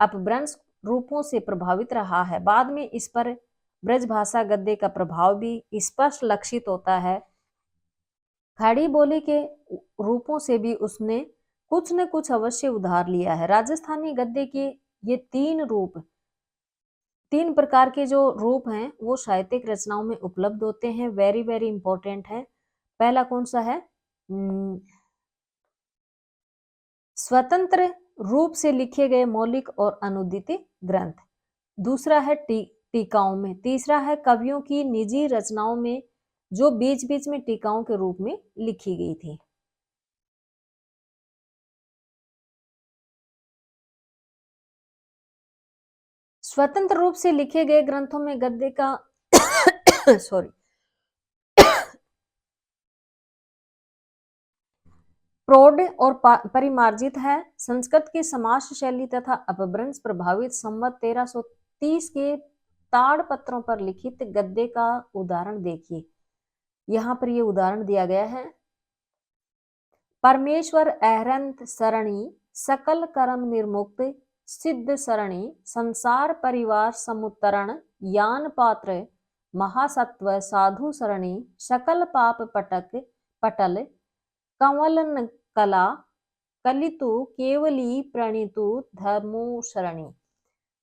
अपभ्रंश रूपों से प्रभावित रहा है। बाद में इस पर ब्रजभाषा गद्य का प्रभाव भी स्पष्ट लक्षित होता है। खड़ी बोली के रूपों से भी उसने कुछ न कुछ अवश्य उधार लिया है। राजस्थानी गद्य के ये तीन प्रकार के जो रूप हैं वो साहित्यिक रचनाओं में उपलब्ध होते हैं। वेरी वेरी इंपॉर्टेंट है। पहला कौन सा है? स्वतंत्र रूप से लिखे गए मौलिक और अनुदित ग्रंथ। दूसरा है टीकाओं में। तीसरा है कवियों की निजी रचनाओं में जो बीच बीच में टीकाओं के रूप में लिखी गई थी। स्वतंत्र रूप से लिखे गए ग्रंथों में गद्य का सॉरी प्रौढ़ और परिमार्जित है। संस्कृत की समास शैली तथा अपभ्रंश प्रभावित संवत 1330 के ताड़पत्रों पर लिखित गद्य का उदाहरण देखिए। यहाँ पर ये उदाहरण दिया गया है। परमेश्वर अहरंत सरणी, सकल कर्म निर्मुक्त, सिद्ध सरणी, संसार परिवार समुत्तरण, यान पात्र, महासत्व, साधु सरणी, सकल पाप पटल, कंवलन कला, कलितु केवली प्रणितु धर्मो शरणी।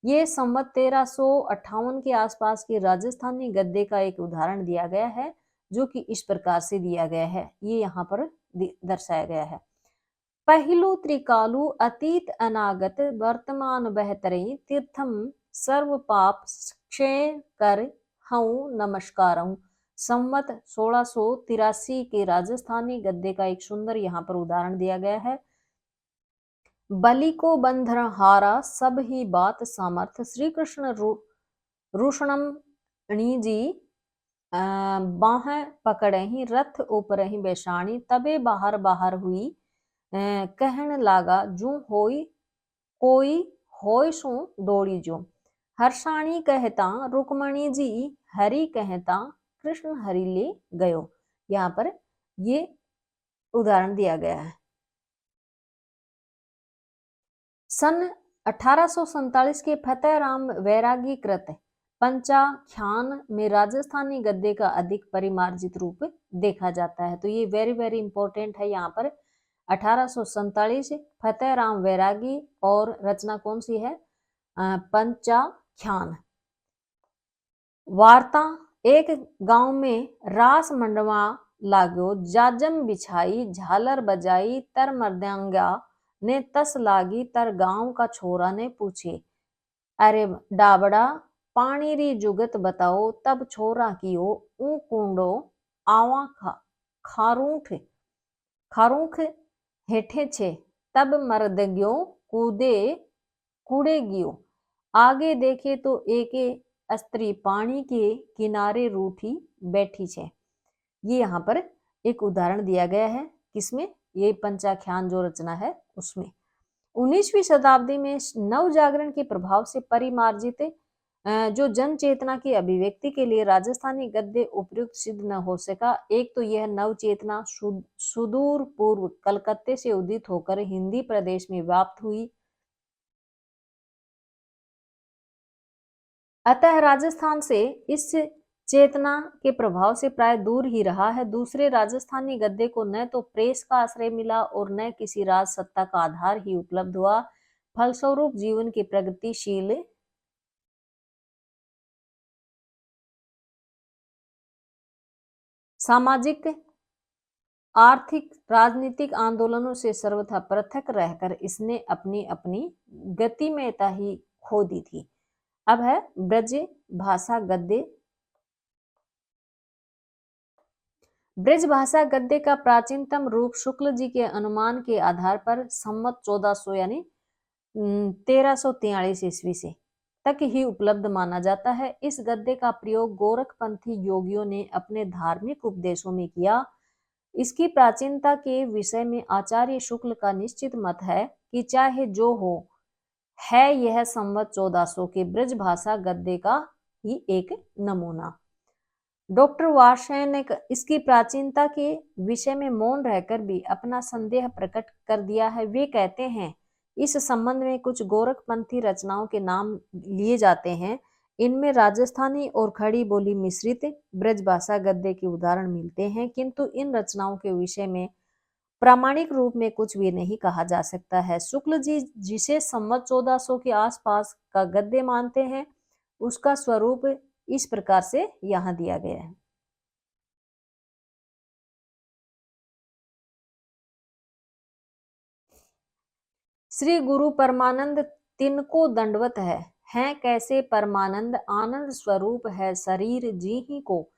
ये संवत 1358 के आसपास के राजस्थानी गद्य का एक उदाहरण दिया गया है, जो कि इस प्रकार से दिया गया है। ये यहाँ पर दर्शाया गया है। पहलु त्रिकालु अतीत अनागत वर्तमान बहतरे, तीर्थम सर्व पाप क्षय कर हूँ नमस्कारहूँ। संवत 1683 के राजस्थानी गद्य का एक सुंदर यहाँ पर उदाहरण दिया गया है। बलि को बंधन हारा सब ही बात सामर्थ, श्री कृष्ण रूषणम जी बाह पकड़ही, रथ ऊपरही बेशाणी, तबे बाहर बाहर हुई कहन लागा, जू होई कोई होय सो दौड़ी जो। हर्षाणी कहता रुक्मणी जी, हरि कहता कृष्ण हरि ले गयो। यहाँ पर ये उदाहरण दिया गया है। सन 1847 के फतेह राम वैरागी कृत पंचाख्यान में राजस्थानी गद्य का अधिक परिमार्जित रूप देखा जाता है। तो ये वेरी वेरी इंपॉर्टेंट है यहाँ पर। 1847 फतेह राम वैरागी और रचना कौन सी है? पंचाख्यान। वार्ता, एक गांव में रास मंडवा लागो, जाजम बिछाई, झालर बजाई, तर मर्दंगा ने तस लागी, तर गांव का छोरा ने पूछे, अरे डाबड़ा पानी री जुगत बताओ, तब छोरा कियो ऊ कुंडो आवा खारूठ खारूख हेठे छे, तब मर्दग्यो कूदे कूड़े गियो, आगे देखे तो एके स्त्री पानी के किनारे रूठी बैठी छे। ये यहाँ पर एक उदाहरण दिया गया है, किसमें? ये पंचाख्यान जो रचना है उसमें। 19वीं शताब्दी में नव जागरण के प्रभाव से परिमार्जित जो जन चेतना की अभिव्यक्ति के लिए राजस्थानी गद्य उपयुक्त सिद्ध न हो सका। एक तो यह नव चेतना सुदूर पूर्व कलकत्ते से उदित होकर हिंदी प्रदेश में व्याप्त हुई, अतः राजस्थान से इस चेतना के प्रभाव से प्राय दूर ही रहा है। दूसरे, राजस्थानी गद्य को न तो प्रेस का आश्रय मिला और न किसी राज सत्ता का आधार ही उपलब्ध हुआ। फलस्वरूप जीवन की प्रगतिशील सामाजिक, आर्थिक, राजनीतिक आंदोलनों से सर्वथा पृथक रहकर इसने अपनी अपनी गतिमयता ही खो दी थी। अब है ब्रज भाषा गद्य। ब्रज भाषा गद्य का प्राचीनतम रूप शुक्ल जी के अनुमान के आधार पर संवत 1400 यानी 1343 ईस्वी से तक ही उपलब्ध माना जाता है। इस गद्य का प्रयोग गोरखपंथी योगियों ने अपने धार्मिक उपदेशों में किया। इसकी प्राचीनता के विषय में आचार्य शुक्ल का निश्चित मत है कि चाहे जो हो, है यह संवत 1400 के ब्रज भाषा गद्य का ही एक नमूना। डॉक्टर वार्षण ने इसकी प्राचीनता के विषय में मौन रहकर भी अपना संदेह प्रकट कर दिया है। वे कहते हैं, इस संबंध में कुछ गोरखपंथी रचनाओं के नाम लिए जाते हैं। इनमें राजस्थानी और खड़ी बोली मिश्रित ब्रज भाषा गद्य के उदाहरण मिलते हैं, किंतु इन रचनाओं के विषय में प्रामाणिक रूप में कुछ भी नहीं कहा जा सकता है। शुक्ल जी जिसे संवत 1400 के आसपास का गद्य मानते हैं, उसका स्वरूप इस प्रकार से यहाँ दिया गया है। श्री गुरु परमानंद तिनको दंडवत है कैसे परमानंद आनंद स्वरूप है शरीर जी ही को,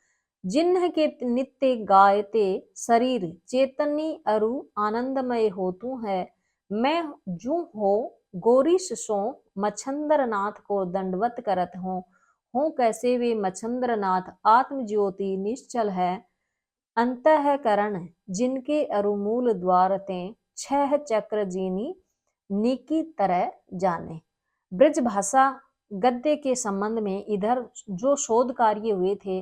जिन्ह के नित्य गायते शरीर चेतनी अरु आनंदमय होतु है, मैं जू हो गोरीश सो मच्छंद्र नाथ को दंडवत करत हूँ कैसे वे मच्छंद्र नाथ आत्म ज्योति निश्चल है, अंतःकरण जिनके अरुमूल द्वार ते छह चक्र जीनी नीकी तरह जाने। ब्रज भाषा गद्य के संबंध में इधर जो शोध कार्य हुए थे,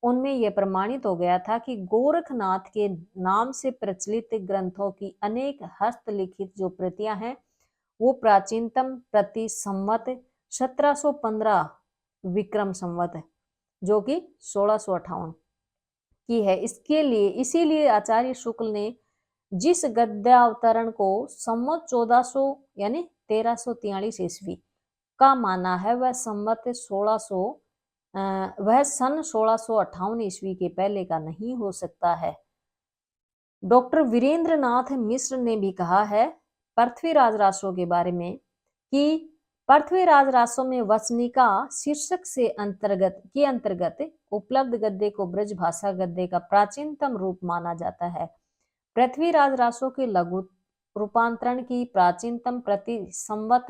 उनमें यह प्रमाणित हो गया था कि गोरखनाथ के नाम से प्रचलित ग्रंथों की अनेक हस्तलिखित जो प्रतियां हैं, वो प्राचीनतम प्रति संवत 1715 विक्रम संवत जो कि 1658 की है। इसके लिए इसीलिए आचार्य शुक्ल ने जिस गद्यावतरण को संवत 1400 यानी 1343 ईस्वी का माना है, वह संवत 1600 वह सन 1658 ईस्वी के पहले का नहीं हो सकता है। डॉक्टर वीरेंद्र नाथ मिश्र ने भी कहा है पृथ्वीराज रासो के बारे में कि पृथ्वीराज रासो में वसनिका शीर्षक से अंतर्गत उपलब्ध गद्य को ब्रज भाषा गद्य का प्राचीनतम रूप माना जाता है। पृथ्वीराज रासो के लघु रूपांतरण की प्राचीनतम प्रति संवत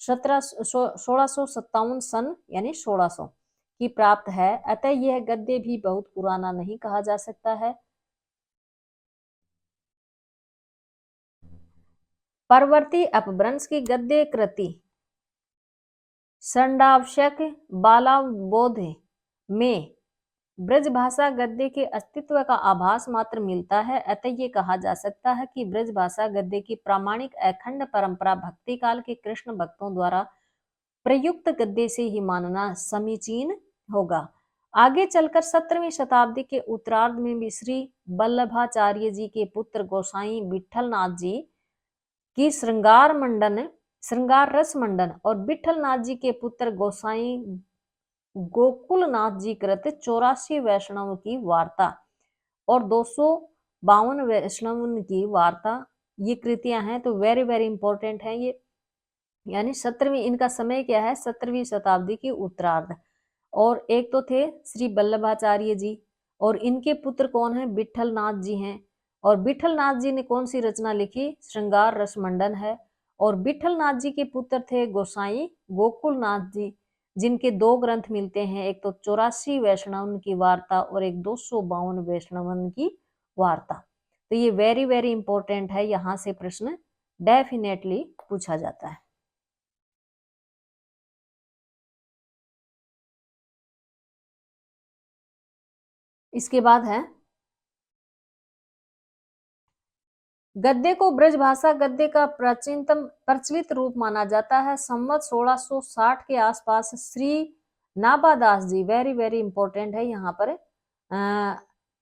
1657 सन यानी 1600 की प्राप्त है, अतः यह गद्य भी बहुत पुराना नहीं कहा जा सकता है। परवर्ती अपभ्रंश की गद्य कृति संडावशक बालाबोध में ब्रजभाषा गद्य के अस्तित्व का आभास मात्र मिलता है, अतः ये कहा जा सकता है कि ब्रजभाषा गद्य की प्रामाणिक अखंड परंपरा भक्ति काल के कृष्ण भक्तों द्वारा प्रयुक्त गद्य से ही मानना समीचीन होगा। आगे चलकर 17वीं शताब्दी के उत्तरार्ध में भी श्री वल्लभाचार्य जी के पुत्र गोसाई विठलनाथ जी की श्रृंगार रस मंडन और विठलनाथ जी के पुत्र गोसाई गोकुलनाथ जी कृत 84 वैष्णव की वार्ता और 252 वैष्णव की वार्ता, ये कृतियां हैं तो वेरी वेरी इंपॉर्टेंट है ये। यानी 17वीं, इनका समय क्या है 17वीं शताब्दी की उत्तरार्ध। और एक तो थे श्री वल्लभाचार्य जी और इनके पुत्र कौन है, विठलनाथ जी हैं। और विठलनाथ जी ने कौन सी रचना लिखी, श्रृंगार रस मंडन है। और विठलनाथ जी के पुत्र थे गोसाई गोकुलनाथ जी, जिनके 2 ग्रंथ मिलते हैं, एक तो 84 वैष्णवन की वार्ता और एक 252 वैष्णवन की वार्ता। तो ये वेरी वेरी इंपॉर्टेंट है, यहां से प्रश्न डेफिनेटली पूछा जाता है। इसके बाद है गद्य को ब्रजभाषा गद्य का प्राचीनतम प्रचलित रूप माना जाता है। संवत 1660 के आसपास श्री नाबादास जी, वेरी वेरी इंपॉर्टेंट है यहाँ पर,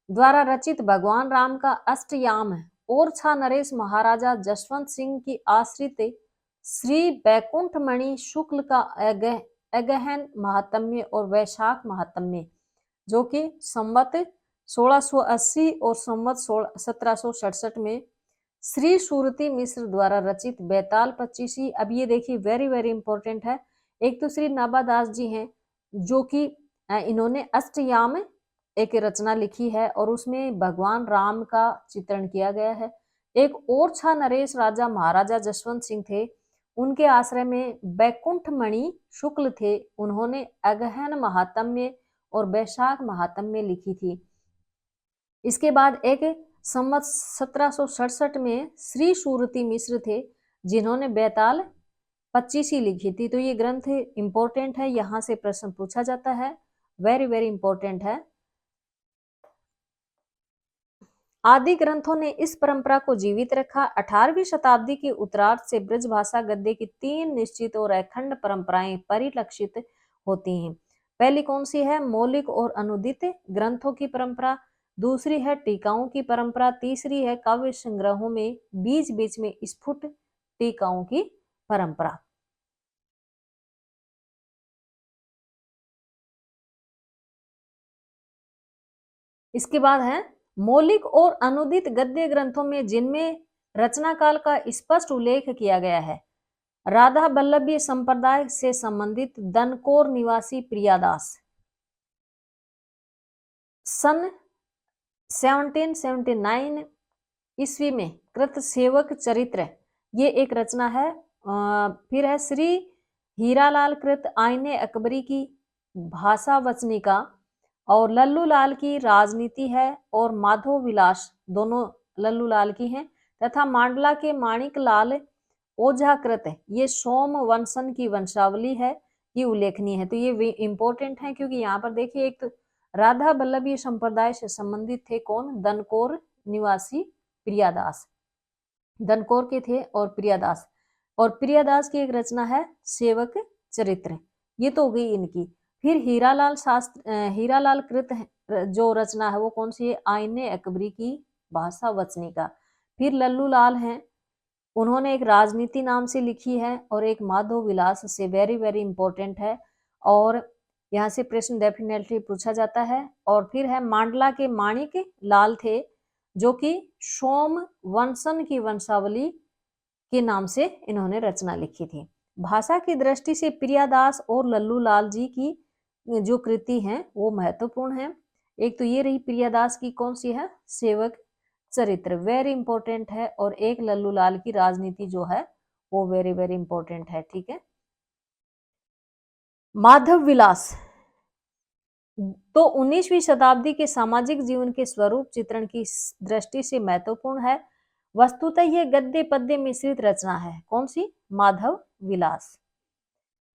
द्वारा रचित भगवान राम का अष्टयाम है और छा नरेश महाराजा जसवंत सिंह की आश्रित श्री बैकुंठ मणि शुक्ल का अगहन महात्म्य और वैशाख महात्म्य, जो कि संवत 1680 और संवत 1767 में श्री सूरती मिश्र द्वारा रचित बैताल 25। अब ये देखिए वेरी वेरी इंपॉर्टेंट है। एक तो श्री नाबादास जी हैं जो कि इन्होंने अष्टयाम एक रचना लिखी है और उसमें भगवान राम का चित्रण किया गया है। एक और छा नरेश राजा महाराजा जसवंत सिंह थे, उनके आश्रय में बैकुंठ मणि शुक्ल थे, उन्होंने अगहन महात्म्य और वैशाख महात्म्य लिखी थी। इसके बाद एक संवत 1767 में श्री सूरती मिश्र थे जिन्होंने बैताल 25 लिखी थी। तो ये ग्रंथ इंपॉर्टेंट है, यहां से प्रश्न पूछा जाता है, वेरी वेरी इंपॉर्टेंट है। आदि ग्रंथों ने इस परंपरा को जीवित रखा। 18वीं शताब्दी के उत्तरार्ध से ब्रजभाषा गद्य की 3 निश्चित और अखंड परंपराएं परिलक्षित होती हैं। पहली कौन सी है, मौलिक और अनुदित ग्रंथों की परंपरा। दूसरी है टीकाओं की परंपरा। तीसरी है काव्य संग्रहों में बीच बीच में स्फुट टीकाओं की परंपरा। इसके बाद है मौलिक और अनुदित गद्य ग्रंथों में जिनमें रचना काल का स्पष्ट उल्लेख किया गया है। राधा वल्लभी संप्रदाय से संबंधित दनकोर निवासी प्रियादास सन 1779 ईस्वी में कृत सेवक चरित्र, ये एक रचना है। फिर है श्री हीरालाल कृत आईने अकबरी की भाषा वचनिका और लल्लू लाल की राजनीति है और माधव विलास दोनों लल्लू लाल की हैं, तथा मांडला के माणिक लाल ओझा कृत ये सोम वंशन की वंशावली है, ये उल्लेखनीय है। तो ये इंपॉर्टेंट है क्योंकि यहाँ पर देखिए एक तो राधा वल्लभी संप्रदाय से संबंधित थे कौन, दनकोर निवासी प्रियादास, दनकोर के थे और प्रियादास। और प्रियादास की एक रचना है सेवक चरित्र, ये तो हो गई इनकी। फिर हीरालाल कृत जो रचना है वो कौन सी है, आईने अकबरी की भाषा वचनिका। फिर लल्लू लाल हैं, उन्होंने एक राजनीति नाम से लिखी है और एक माधव विलास से, वेरी वेरी इंपॉर्टेंट है और यहाँ से प्रश्न डेफिनेटली पूछा जाता है। और फिर है मांडला के माणिक लाल थे जो कि सोम वंशन की वंशावली के नाम से इन्होंने रचना लिखी थी। भाषा की दृष्टि से प्रियादास और लल्लू लाल जी की जो कृति है वो महत्वपूर्ण है। एक तो ये रही प्रियादास की कौन सी है, सेवक चरित्र, वेरी इंपॉर्टेंट है। और एक लल्लू लाल की राजनीति जो है वो वेरी वेरी इंपॉर्टेंट है, ठीक है। माधव विलास तो 19वीं शताब्दी के सामाजिक जीवन के स्वरूप चित्रण की दृष्टि से महत्वपूर्ण है। वस्तुतः यह गद्य पद्य मिश्रित रचना है, कौन सी, माधव विलास।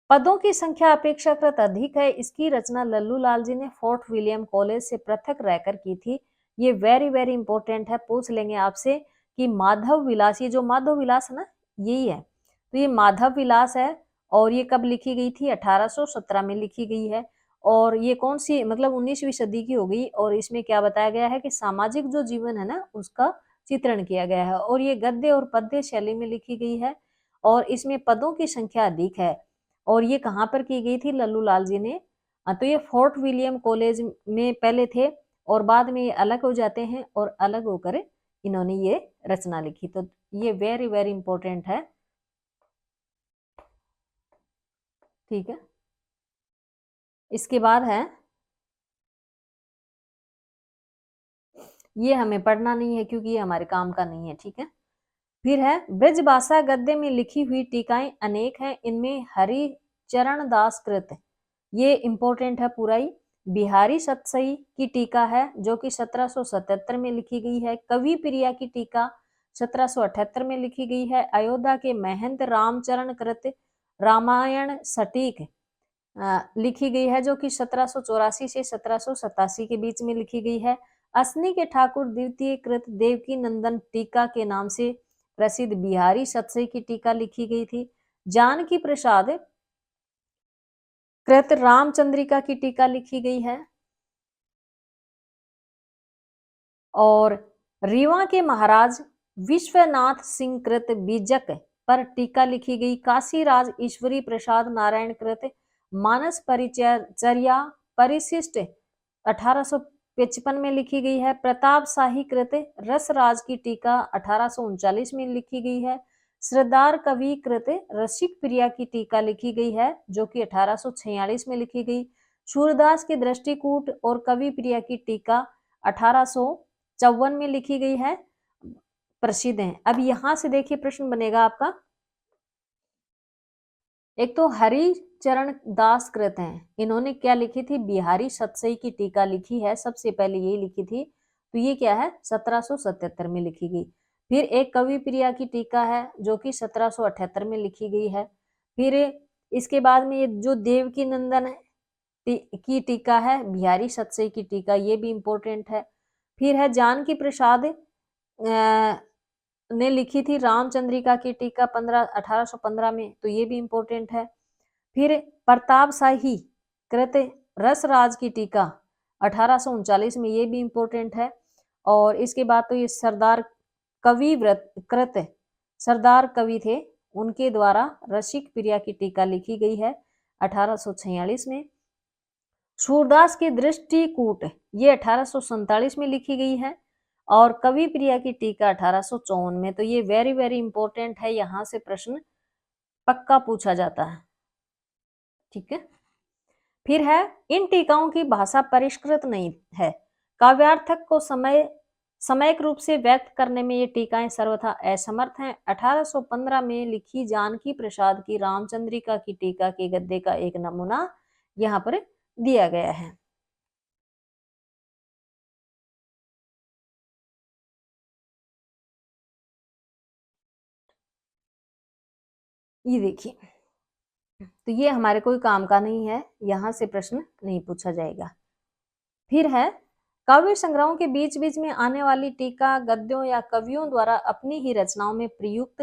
पदों की संख्या अपेक्षाकृत अधिक है। इसकी रचना लल्लू लाल जी ने फोर्ट विलियम कॉलेज से पृथक रहकर की थी। ये वेरी वेरी इंपॉर्टेंट है, पूछ लेंगे आपसे कि माधव विलास, ये जो माधव विलास है ना, यही है। तो ये माधव विलास है और ये कब लिखी गई थी? 1817 में लिखी गई है। और ये कौन सी, मतलब 19वीं सदी की हो गई। और इसमें क्या बताया गया है कि सामाजिक जो जीवन है ना, उसका चित्रण किया गया है। और ये गद्य और पद्य शैली में लिखी गई है और इसमें पदों की संख्या अधिक है। और ये कहाँ पर की गई थी? लल्लू लाल जी ने। तो ये फोर्ट विलियम कॉलेज में पहले थे और बाद में ये अलग हो जाते हैं और अलग होकर इन्होंने ये रचना लिखी। तो ये वेरी वेरी इंपॉर्टेंट है, ठीक है। इसके बाद है, ये हमें पढ़ना नहीं है क्योंकि ये हमारे काम का नहीं है, ठीक है। फिर है, ब्रजभाषा गद्य में लिखी हुई टीकाएं अनेक हैं, इनमें हरिचरण दास कृत, ये इंपॉर्टेंट है पूरा ही। बिहारी सतसई की टीका है जो कि 1777 में लिखी गई है। कवि प्रिया की टीका 1778 में लिखी गई है। अयोध्या के महंत रामचरण कृत रामायण सटीक लिखी गई है जो कि 1784 से 1787 के बीच में लिखी गई है। असनी के ठाकुर द्वितीय कृत देवकी नंदन टीका के नाम से प्रसिद्ध बिहारी सतसई की टीका लिखी गई थी। जानकी प्रसाद कृत रामचंद्रिका की टीका लिखी गई है। और रीवा के महाराज विश्वनाथ सिंह कृत बीजक पर टीका लिखी गई। काशीराज ईश्वरी प्रसाद नारायण कृत मानस परिचर्या परिशिष्ट 1855 में लिखी गई है। प्रताप शाही कृत रसराज की टीका 1839 में लिखी गई है। श्रद्धार कवि कृत रसिक प्रिया की टीका लिखी गई है जो कि 1846 में लिखी गई। सूरदास के दृष्टिकूट और कवि प्रिया की टीका 1854 में लिखी गई है, प्रसिद्ध है। अब यहां से देखिए प्रश्न बनेगा आपका, एक तो हरिचरण दास कृत हैं, इन्होंने क्या लिखी थी? बिहारी सतसई की टीका लिखी है, सबसे पहले ये लिखी थी। तो ये क्या है? 1777 में लिखी गई। फिर एक कवि प्रिया की टीका है जो कि 1778 में लिखी गई है। फिर इसके बाद में ये जो देवकी नंदन की टीका है, बिहारी सतसई की टीका, ये भी इंपॉर्टेंट है। फिर है जानकी प्रसाद ने लिखी थी रामचंद्रिका की टीका 1815 में, तो ये भी इंपॉर्टेंट है। फिर प्रताप शाही कृत रसराज की टीका 1839 में, ये भी इंपॉर्टेंट है। और इसके बाद तो ये सरदार कवि व्रत कृत, सरदार कवि थे, उनके द्वारा रसिक प्रिया की टीका लिखी गई है 1846 में। सूरदास की दृष्टिकूट ये 1847 में लिखी गई है और कवि प्रिया की टीका 1854 में। तो ये वेरी वेरी इंपॉर्टेंट है, यहां से प्रश्न पक्का पूछा जाता है, ठीक है। फिर है, इन टीकाओं की भाषा परिष्कृत नहीं है, काव्यार्थक को समयक रूप से व्यक्त करने में ये टीकाएं सर्वथा असमर्थ हैं। 1815 में लिखी जानकी प्रसाद की रामचंद्रिका की टीका के गद्य का एक नमूना यहाँ पर दिया गया है। ये देखिए, तो ये हमारे कोई काम का नहीं है, यहां से प्रश्न नहीं पूछा जाएगा। फिर है, काव्य संग्रहों के बीच बीच में आने वाली टीका गद्यों या कवियों द्वारा अपनी ही रचनाओं में प्रयुक्त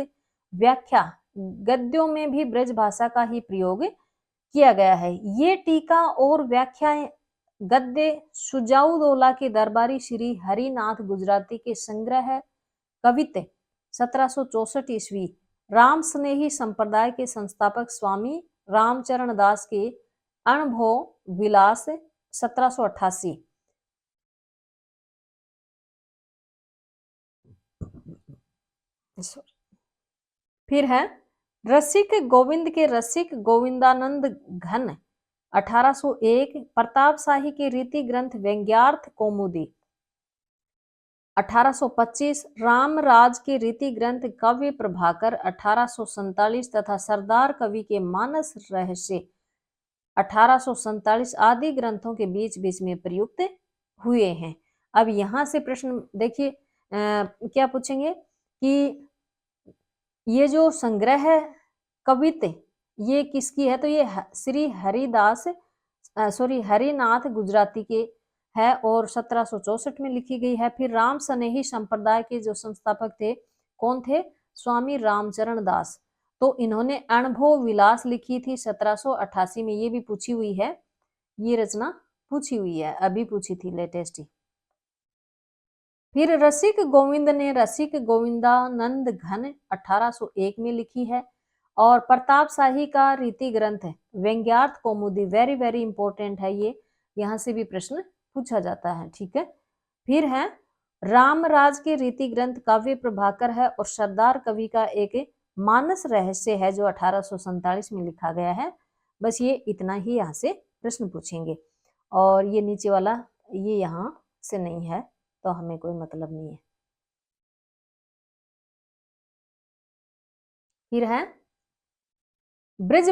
व्याख्या गद्यों में भी ब्रज भाषा का ही प्रयोग किया गया है। ये टीका और व्याख्याएं गद्य सुजाउदौला के दरबारी श्री हरिनाथ गुजराती के संग्रह कवित्त 1764 ईस्वी, राम स्नेही संप्रदाय के संस्थापक स्वामी रामचरण दास के अनुभव विलास 1788। फिर है, रसिक गोविंद के रसिक गोविंदानंद घन 1801, प्रताप शाही के रीति ग्रंथ व्यंग्यार्थ कौमुदी 1825, रामराज के रीति ग्रंथ काव्य प्रभाकर 1847 तथा सरदार कवि के मानस रहस्य 1847 आदि ग्रंथों के बीच बीच में प्रयुक्त हुए हैं। अब यहां से प्रश्न देखिए, क्या पूछेंगे कि ये जो संग्रह है कवित्त ये किसकी है? तो ये श्री हरिनाथ गुजराती के है और 1764 में लिखी गई है। फिर राम सनेही संप्रदाय के जो संस्थापक थे, कौन थे? स्वामी रामचरण दास। तो इन्होंने अनुभव विलास लिखी थी 1788 में, ये भी पूछी हुई है, ये रचना पूछी हुई है, अभी पूछी थी लेटेस्ट ही। फिर रसिक गोविंद ने रसिक गोविंदानंद घन 1801 में लिखी है। और प्रताप शाही का रीति ग्रंथ है व्यंग्यार्थ कौमुदी, वेरी वेरी इंपॉर्टेंट है ये, यहाँ से भी प्रश्न पूछा जाता है, ठीक है। फिर है रामराज के रीति ग्रंथ काव्य प्रभाकर है और सरदार कवि का एक मानस रहस्य है जो 1847 में लिखा गया है। बस ये इतना ही यहाँ से प्रश्न पूछेंगे, और ये नीचे वाला ये यहाँ से नहीं है तो हमें कोई मतलब नहीं है। फिर है ब्रज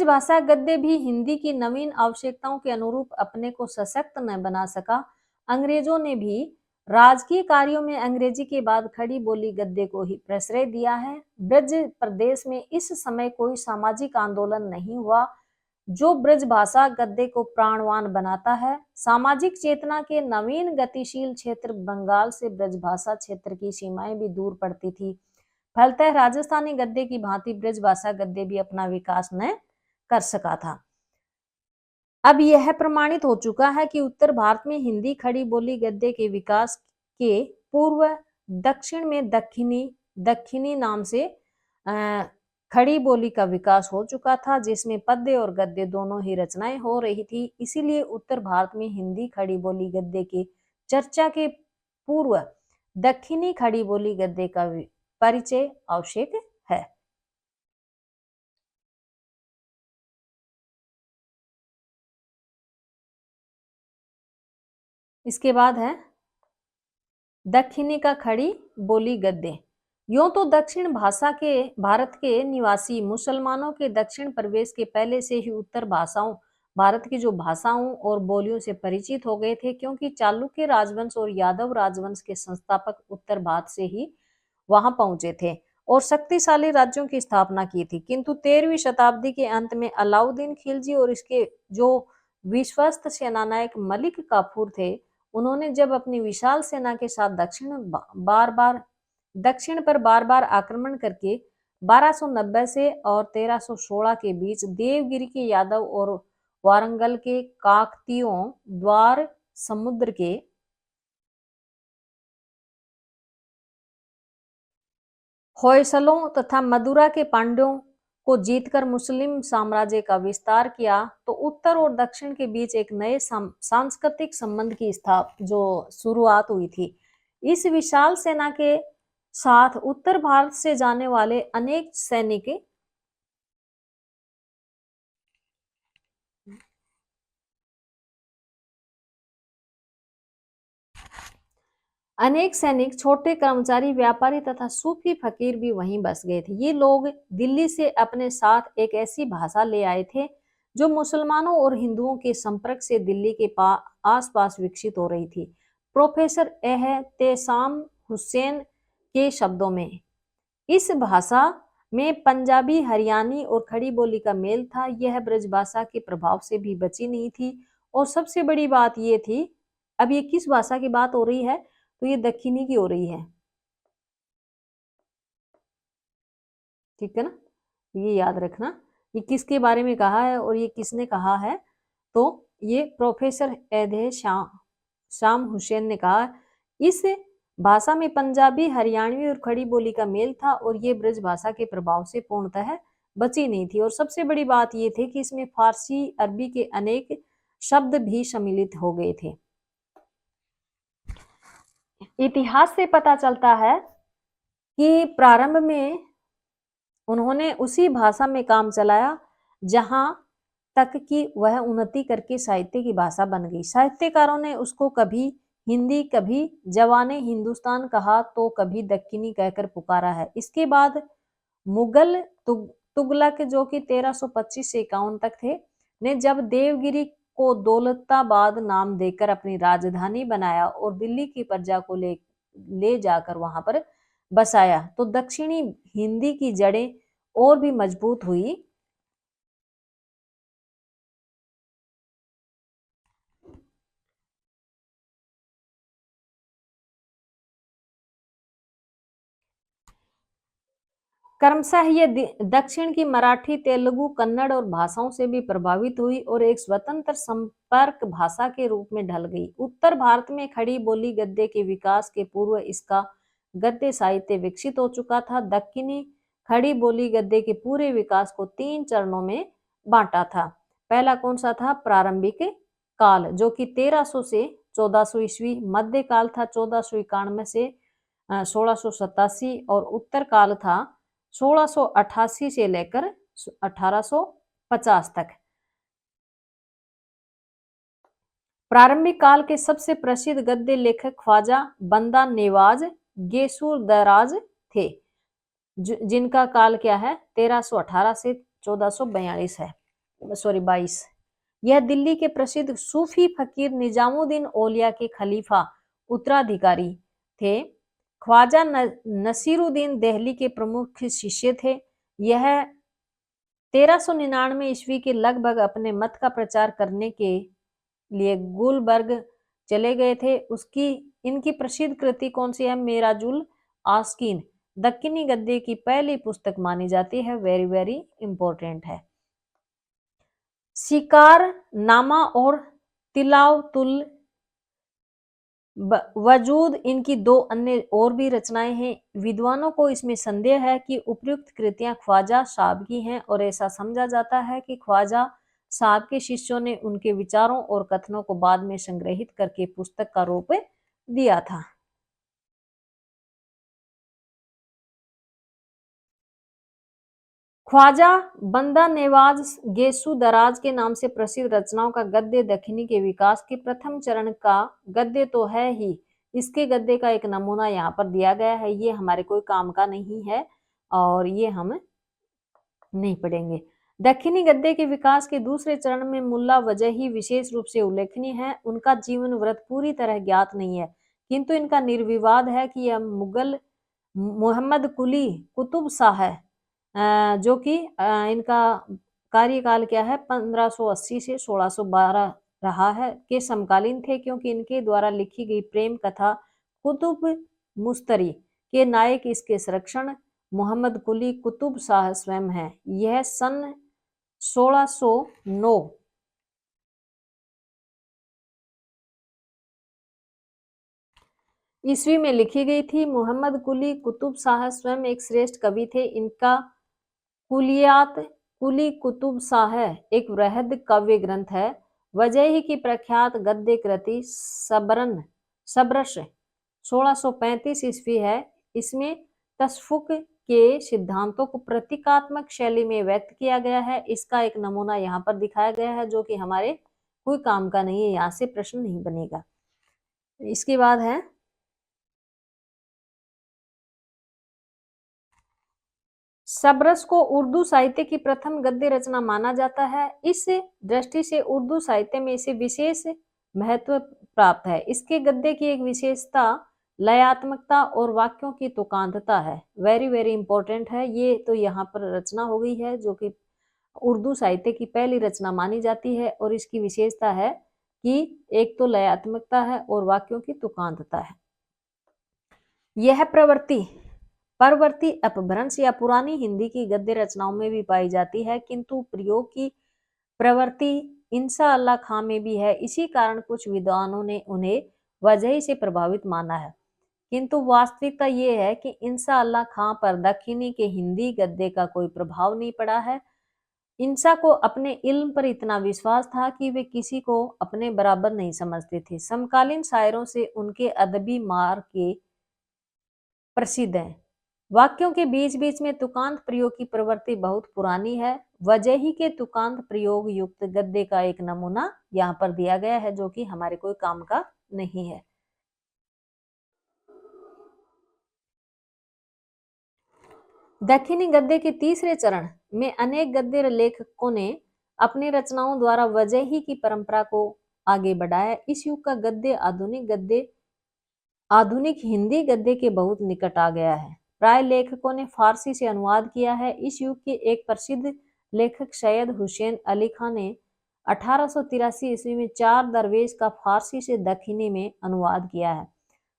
भाषा गद्य भी हिंदी की नवीन आवश्यकताओं के अनुरूप अपने को सशक्त न बना सका। अंग्रेजों ने भी राजकीय कार्यों में अंग्रेजी के बाद खड़ी बोली गद्य को ही प्रश्रय दिया है। ब्रज प्रदेश में इस समय कोई सामाजिक आंदोलन नहीं हुआ जो ब्रज भाषा गद्य को प्राणवान बनाता है। सामाजिक चेतना के नवीन गतिशील क्षेत्र बंगाल से ब्रज भाषा क्षेत्र की सीमाएं भी दूर पड़ती थी। फलतः राजस्थानी गद्य की भांति ब्रज भाषा गद्य भी अपना विकास न कर सका था। अब यह प्रमाणित हो चुका है कि उत्तर भारत में हिंदी खड़ी बोली गद्य के विकास के पूर्व दक्षिण में दक्षिणी नाम से खड़ी बोली का विकास हो चुका था, जिसमें पद्य और गद्य दोनों ही रचनाएं हो रही थी। इसीलिए उत्तर भारत में हिंदी खड़ी बोली गद्य की चर्चा के पूर्व दक्षिणी खड़ी बोली गद्य का परिचय आवश्यक है। इसके बाद है दक्षिणी का खड़ी बोली गद्य। यूं तो दक्षिण भारत के निवासी मुसलमानों के दक्षिण प्रवेश के पहले से ही उत्तर भारत की जो भाषाओं और बोलियों से परिचित हो गए थे, क्योंकि चालुक्य राजवंश और यादव राजवंश के संस्थापक उत्तर भारत से ही वहां पहुंचे थे और शक्तिशाली राज्यों की स्थापना की थी। किंतु 13वीं शताब्दी के अंत में अलाउद्दीन खिलजी और इसके जो विश्वस्त सेनानायक मलिक काफूर थे, उन्होंने जब अपनी विशाल सेना के साथ दक्षिण पर बार बार आक्रमण करके 1290 से और 1316 के बीच देवगिरी के यादव और वारंगल के काकतीयों द्वार समुद्र के होयसलों तथा मदुरा के पांड्यों को जीतकर मुस्लिम साम्राज्य का विस्तार किया, तो उत्तर और दक्षिण के बीच एक नए सांस्कृतिक संबंध की जो शुरुआत हुई थी। इस विशाल सेना के साथ उत्तर भारत से जाने वाले अनेक सैनिक, छोटे कर्मचारी, व्यापारी तथा सूफी फकीर भी वहीं बस गए थे। ये लोग दिल्ली से अपने साथ एक ऐसी भाषा ले आए थे जो मुसलमानों और हिंदुओं के संपर्क से दिल्ली के आसपास विकसित हो रही थी। प्रोफेसर एहतेशाम हुसैन के शब्दों में इस भाषा में पंजाबी, हरियाणी और खड़ी बोली का मेल था। यह ब्रज भाषा के प्रभाव से भी बची नहीं थी। और सबसे बड़ी बात यह थी, अब ये किस भाषा की बात हो रही है? तो ये दक्षिणी की हो रही है, ठीक है ना, ये याद रखना। ये किसके बारे में कहा है और ये किसने कहा है? तो ये प्रोफेसर शाम हुसैन ने कहा। इस भाषा में पंजाबी, हरियाणवी और खड़ी बोली का मेल था और ये ब्रज भाषा के प्रभाव से पूर्णतः बची नहीं थी। और सबसे बड़ी बात ये थी कि इसमें फारसी, अरबी के अनेक शब्द भी सम्मिलित हो गए थे। इतिहास से पता चलता है कि प्रारंभ में उन्होंने उसी भाषा में काम चलाया जहां तक कि वह उन्नति करके साहित्य की भाषा बन गई। साहित्यकारों ने उसको कभी हिंदी, कभी जवाने हिंदुस्तान कहा तो कभी दक्षिणी कहकर पुकारा है। इसके बाद मुगल तुगलक, जो कि 1325 से 51 तक थे, ने जब देवगिरी को दौलताबाद नाम देकर अपनी राजधानी बनाया और दिल्ली की प्रजा को ले जाकर वहां पर बसाया तो दक्षिणी हिंदी की जड़ें और भी मजबूत हुई। क्रमशः ये दक्षिण की मराठी, तेलुगु, कन्नड़ और भाषाओं से भी प्रभावित हुई और एक स्वतंत्र संपर्क भाषा के रूप में ढल गई। उत्तर भारत में खड़ी बोली गद्य के विकास के पूर्व इसका गद्य साहित्य विकसित हो चुका था। दक्षिणी खड़ी बोली गद्य के पूरे विकास को 3 चरणों में बांटा था। पहला कौन सा था? प्रारंभिक काल, जो कि 1300 से 1400 ईस्वी, मध्य काल था 1491 से 1687 और उत्तर काल था 1688 से लेकर 1850 तक। प्रारंभिक काल के सबसे प्रसिद्ध गद्य लेखक ख्वाजा बंदा नेवाज गेसुरदराज थे, जिनका काल क्या है? 1318 से 1442 है, सॉरी 22। यह दिल्ली के प्रसिद्ध सूफी फकीर निजामुद्दीन औलिया के खलीफा उत्तराधिकारी थे। ख्वाजा नसीरुद्दीन दिल्ली के प्रमुख शिष्य थे। यह 1399 ईस्वी के लगभग अपने मत का प्रचार करने के लिए गुलबर्ग चले गए थे। इनकी प्रसिद्ध कृति कौन सी है? मेराजुल आस्कीन दक्कनी गद्य की पहली पुस्तक मानी जाती है। वेरी वेरी इंपॉर्टेंट है। शिकार नामा और तिलावतुल वजूद इनकी 2 अन्य और भी रचनाएं हैं। विद्वानों को इसमें संदेह है कि उपर्युक्त कृतियां ख्वाजा साहब की हैं और ऐसा समझा जाता है कि ख्वाजा साहब के शिष्यों ने उनके विचारों और कथनों को बाद में संग्रहित करके पुस्तक का रूप दिया था। ख्वाजा बंदा नेवाज गेसु दराज के नाम से प्रसिद्ध रचनाओं का गद्य दखनी के विकास के प्रथम चरण का गद्य तो है ही, इसके गद्य का एक नमूना यहाँ पर दिया गया है। ये हमारे कोई काम का नहीं है और ये हम नहीं पढ़ेंगे। दक्षिणी गद्य के विकास के दूसरे चरण में मुल्ला वजही विशेष रूप से उल्लेखनीय है। उनका जीवन वृत्त पूरी तरह ज्ञात नहीं है, किंतु इनका निर्विवाद है कि यह मुगल मोहम्मद कुली कुतुब शाह है, जो कि इनका कार्यकाल क्या है? 1580 से 1612 रहा है, के समकालीन थे, क्योंकि इनके द्वारा लिखी गई प्रेम कथा कुतुब मुस्तरी के नायक इसके संरक्षण मोहम्मद कुली कुतुब शाह स्वयं है। यह सन 1609 ईस्वी में लिखी गई थी। मोहम्मद कुली कुतुब शाह स्वयं एक श्रेष्ठ कवि थे। इनका कुलियात कुली कुतुब शाह एक वृहद काव्य ग्रंथ है। वजही की प्रख्यात गद्य कृति सबरश 1635 ईस्वी है। इसमें तसफुक के सिद्धांतों को प्रतीकात्मक शैली में व्यक्त किया गया है। इसका एक नमूना यहाँ पर दिखाया गया है, जो कि हमारे कोई काम का नहीं है, यहाँ से प्रश्न नहीं बनेगा। इसके बाद है सबरस को उर्दू साहित्य की प्रथम गद्य रचना माना जाता है। इस दृष्टि से उर्दू साहित्य में इसे विशेष महत्व प्राप्त है। इसके गद्य की एक विशेषता लयात्मकता और वाक्यों की तुकांतता है। वेरी वेरी इंपॉर्टेंट है। ये तो यहाँ पर रचना हो गई है, जो कि उर्दू साहित्य की पहली रचना मानी जाती है और इसकी विशेषता है कि एक तो लयात्मकता है और वाक्यों की तुकांतता है। यह परवर्ती अपभ्रंश या पुरानी हिंदी की गद्य रचनाओं में भी पाई जाती है, किंतु प्रयोग की प्रवृत्ति इंसा अल्लाह खां में भी है। इसी कारण कुछ विद्वानों ने उन्हें वजही से प्रभावित माना है, किंतु वास्तविकता ये है कि इंसा अल्लाह खां पर दखनी के हिंदी गद्य का कोई प्रभाव नहीं पड़ा है। इंसा को अपने इल्म पर इतना विश्वास था कि वे किसी को अपने बराबर नहीं समझते थे। समकालीन शायरों से उनके अदबी मार्ग के प्रसिद्ध हैं। वाक्यों के बीच बीच में तुकांत प्रयोग की प्रवृत्ति बहुत पुरानी है। वजही के तुकांत प्रयोग युक्त गद्य का एक नमूना यहाँ पर दिया गया है, जो कि हमारे कोई काम का नहीं है। दक्षिणी गद्य के तीसरे चरण में अनेक गद्य लेखकों ने अपनी रचनाओं द्वारा वजही की परंपरा को आगे बढ़ाया। इस युग का गद्य आधुनिक हिंदी गद्य के बहुत निकट आ गया है। प्राय लेखकों ने फारसी से अनुवाद किया है। इस युग के एक प्रसिद्ध लेखक सैयद हुसैन अली खान ने 1883 ईस्वी में 4 दरवेश का फारसी से दक्षिणी में अनुवाद किया है।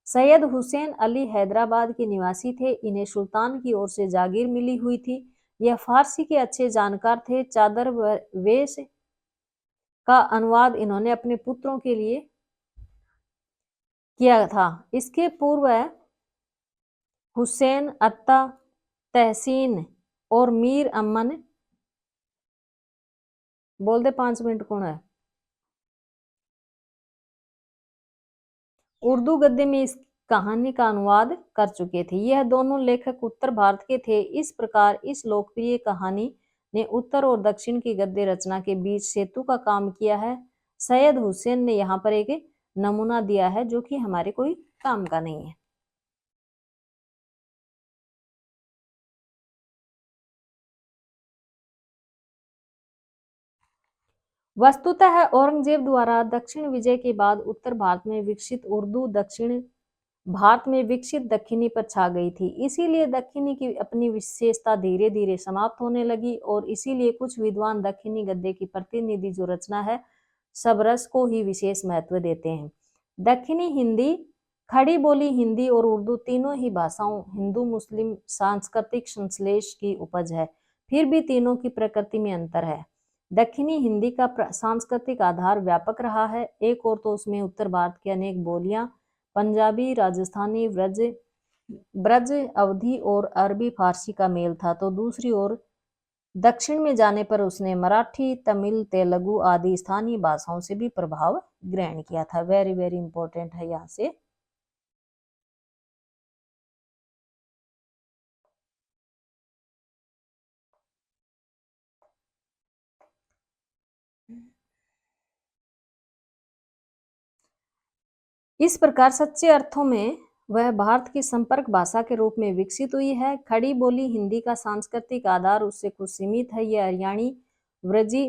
सैयद हुसैन अली हैदराबाद के निवासी थे। इन्हें सुल्तान की ओर से जागीर मिली हुई थी। यह फारसी के अच्छे जानकार थे। चादर वेश का अनुवाद इन्होंने अपने पुत्रों के लिए किया था। इसके पूर्व हुसैन अत्ता, तहसीन और मीर अमन, बोल दे 5 मिनट कौन है, उर्दू गद्य में इस कहानी का अनुवाद कर चुके थे। यह दोनों लेखक उत्तर भारत के थे। इस प्रकार इस लोकप्रिय कहानी ने उत्तर और दक्षिण की गद्य रचना के बीच सेतु का काम किया है। सैयद हुसैन ने यहाँ पर एक नमूना दिया है जो कि हमारे कोई काम का नहीं है। वस्तुतः औरंगजेब द्वारा दक्षिण विजय के बाद उत्तर भारत में विकसित उर्दू दक्षिण भारत में विकसित दक्षिणी पर छा गई थी। इसीलिए दक्षिणी की अपनी विशेषता धीरे धीरे समाप्त होने लगी और इसीलिए कुछ विद्वान दक्षिणी गद्य की प्रतिनिधि जो रचना है सबरस को ही विशेष महत्व देते हैं। दक्षिणी हिंदी, खड़ी बोली हिंदी और उर्दू तीनों ही भाषाओं हिंदू मुस्लिम सांस्कृतिक संश्लेष की उपज है। फिर भी तीनों की प्रकृति में अंतर है। दक्षिणी हिंदी का सांस्कृतिक आधार व्यापक रहा है। एक और तो उसमें उत्तर भारत की अनेक बोलियां, पंजाबी, राजस्थानी, ब्रज, अवधी और अरबी फारसी का मेल था, तो दूसरी ओर दक्षिण में जाने पर उसने मराठी, तमिल, तेलुगु आदि स्थानीय भाषाओं से भी प्रभाव ग्रहण किया था। वेरी वेरी इंपॉर्टेंट है यहाँ से। इस प्रकार सच्चे अर्थों में वह भारत की संपर्क भाषा के रूप में विकसित हुई है। खड़ी बोली हिंदी का सांस्कृतिक आधार उससे कुछ सीमित है। यह हरियाणी, व्रजी,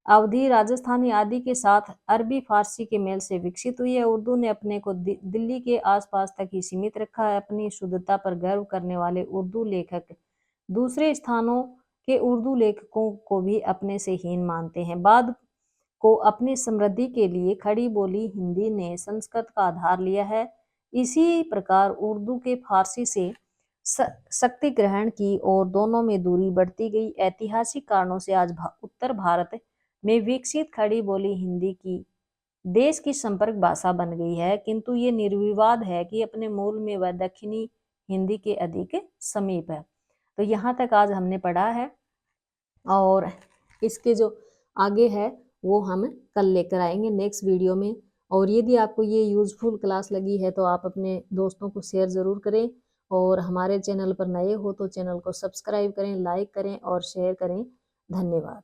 अवधी, राजस्थानी आदि के साथ अरबी फारसी के मेल से विकसित हुई है। उर्दू ने अपने को दिल्ली के आसपास तक ही सीमित रखा है। अपनी शुद्धता पर गर्व करने वाले उर्दू लेखक दूसरे स्थानों के उर्दू लेखकों को भी अपने से हीन मानते हैं। बाद को अपनी समृद्धि के लिए खड़ी बोली हिंदी ने संस्कृत का आधार लिया है। इसी प्रकार उर्दू के फारसी से शक्ति ग्रहण की और दोनों में दूरी बढ़ती गई। ऐतिहासिक कारणों से आज उत्तर भारत में विकसित खड़ी बोली हिंदी की देश की संपर्क भाषा बन गई है, किंतु ये निर्विवाद है कि अपने मूल में वह दक्षिणी हिंदी के अधिक समीप है। तो यहाँ तक आज हमने पढ़ा है और इसके जो आगे है वो हम कल लेकर आएंगे नेक्स्ट वीडियो में। और यदि आपको ये यूजफुल क्लास लगी है तो आप अपने दोस्तों को शेयर ज़रूर करें और हमारे चैनल पर नए हो तो चैनल को सब्सक्राइब करें, लाइक करें और शेयर करें। धन्यवाद।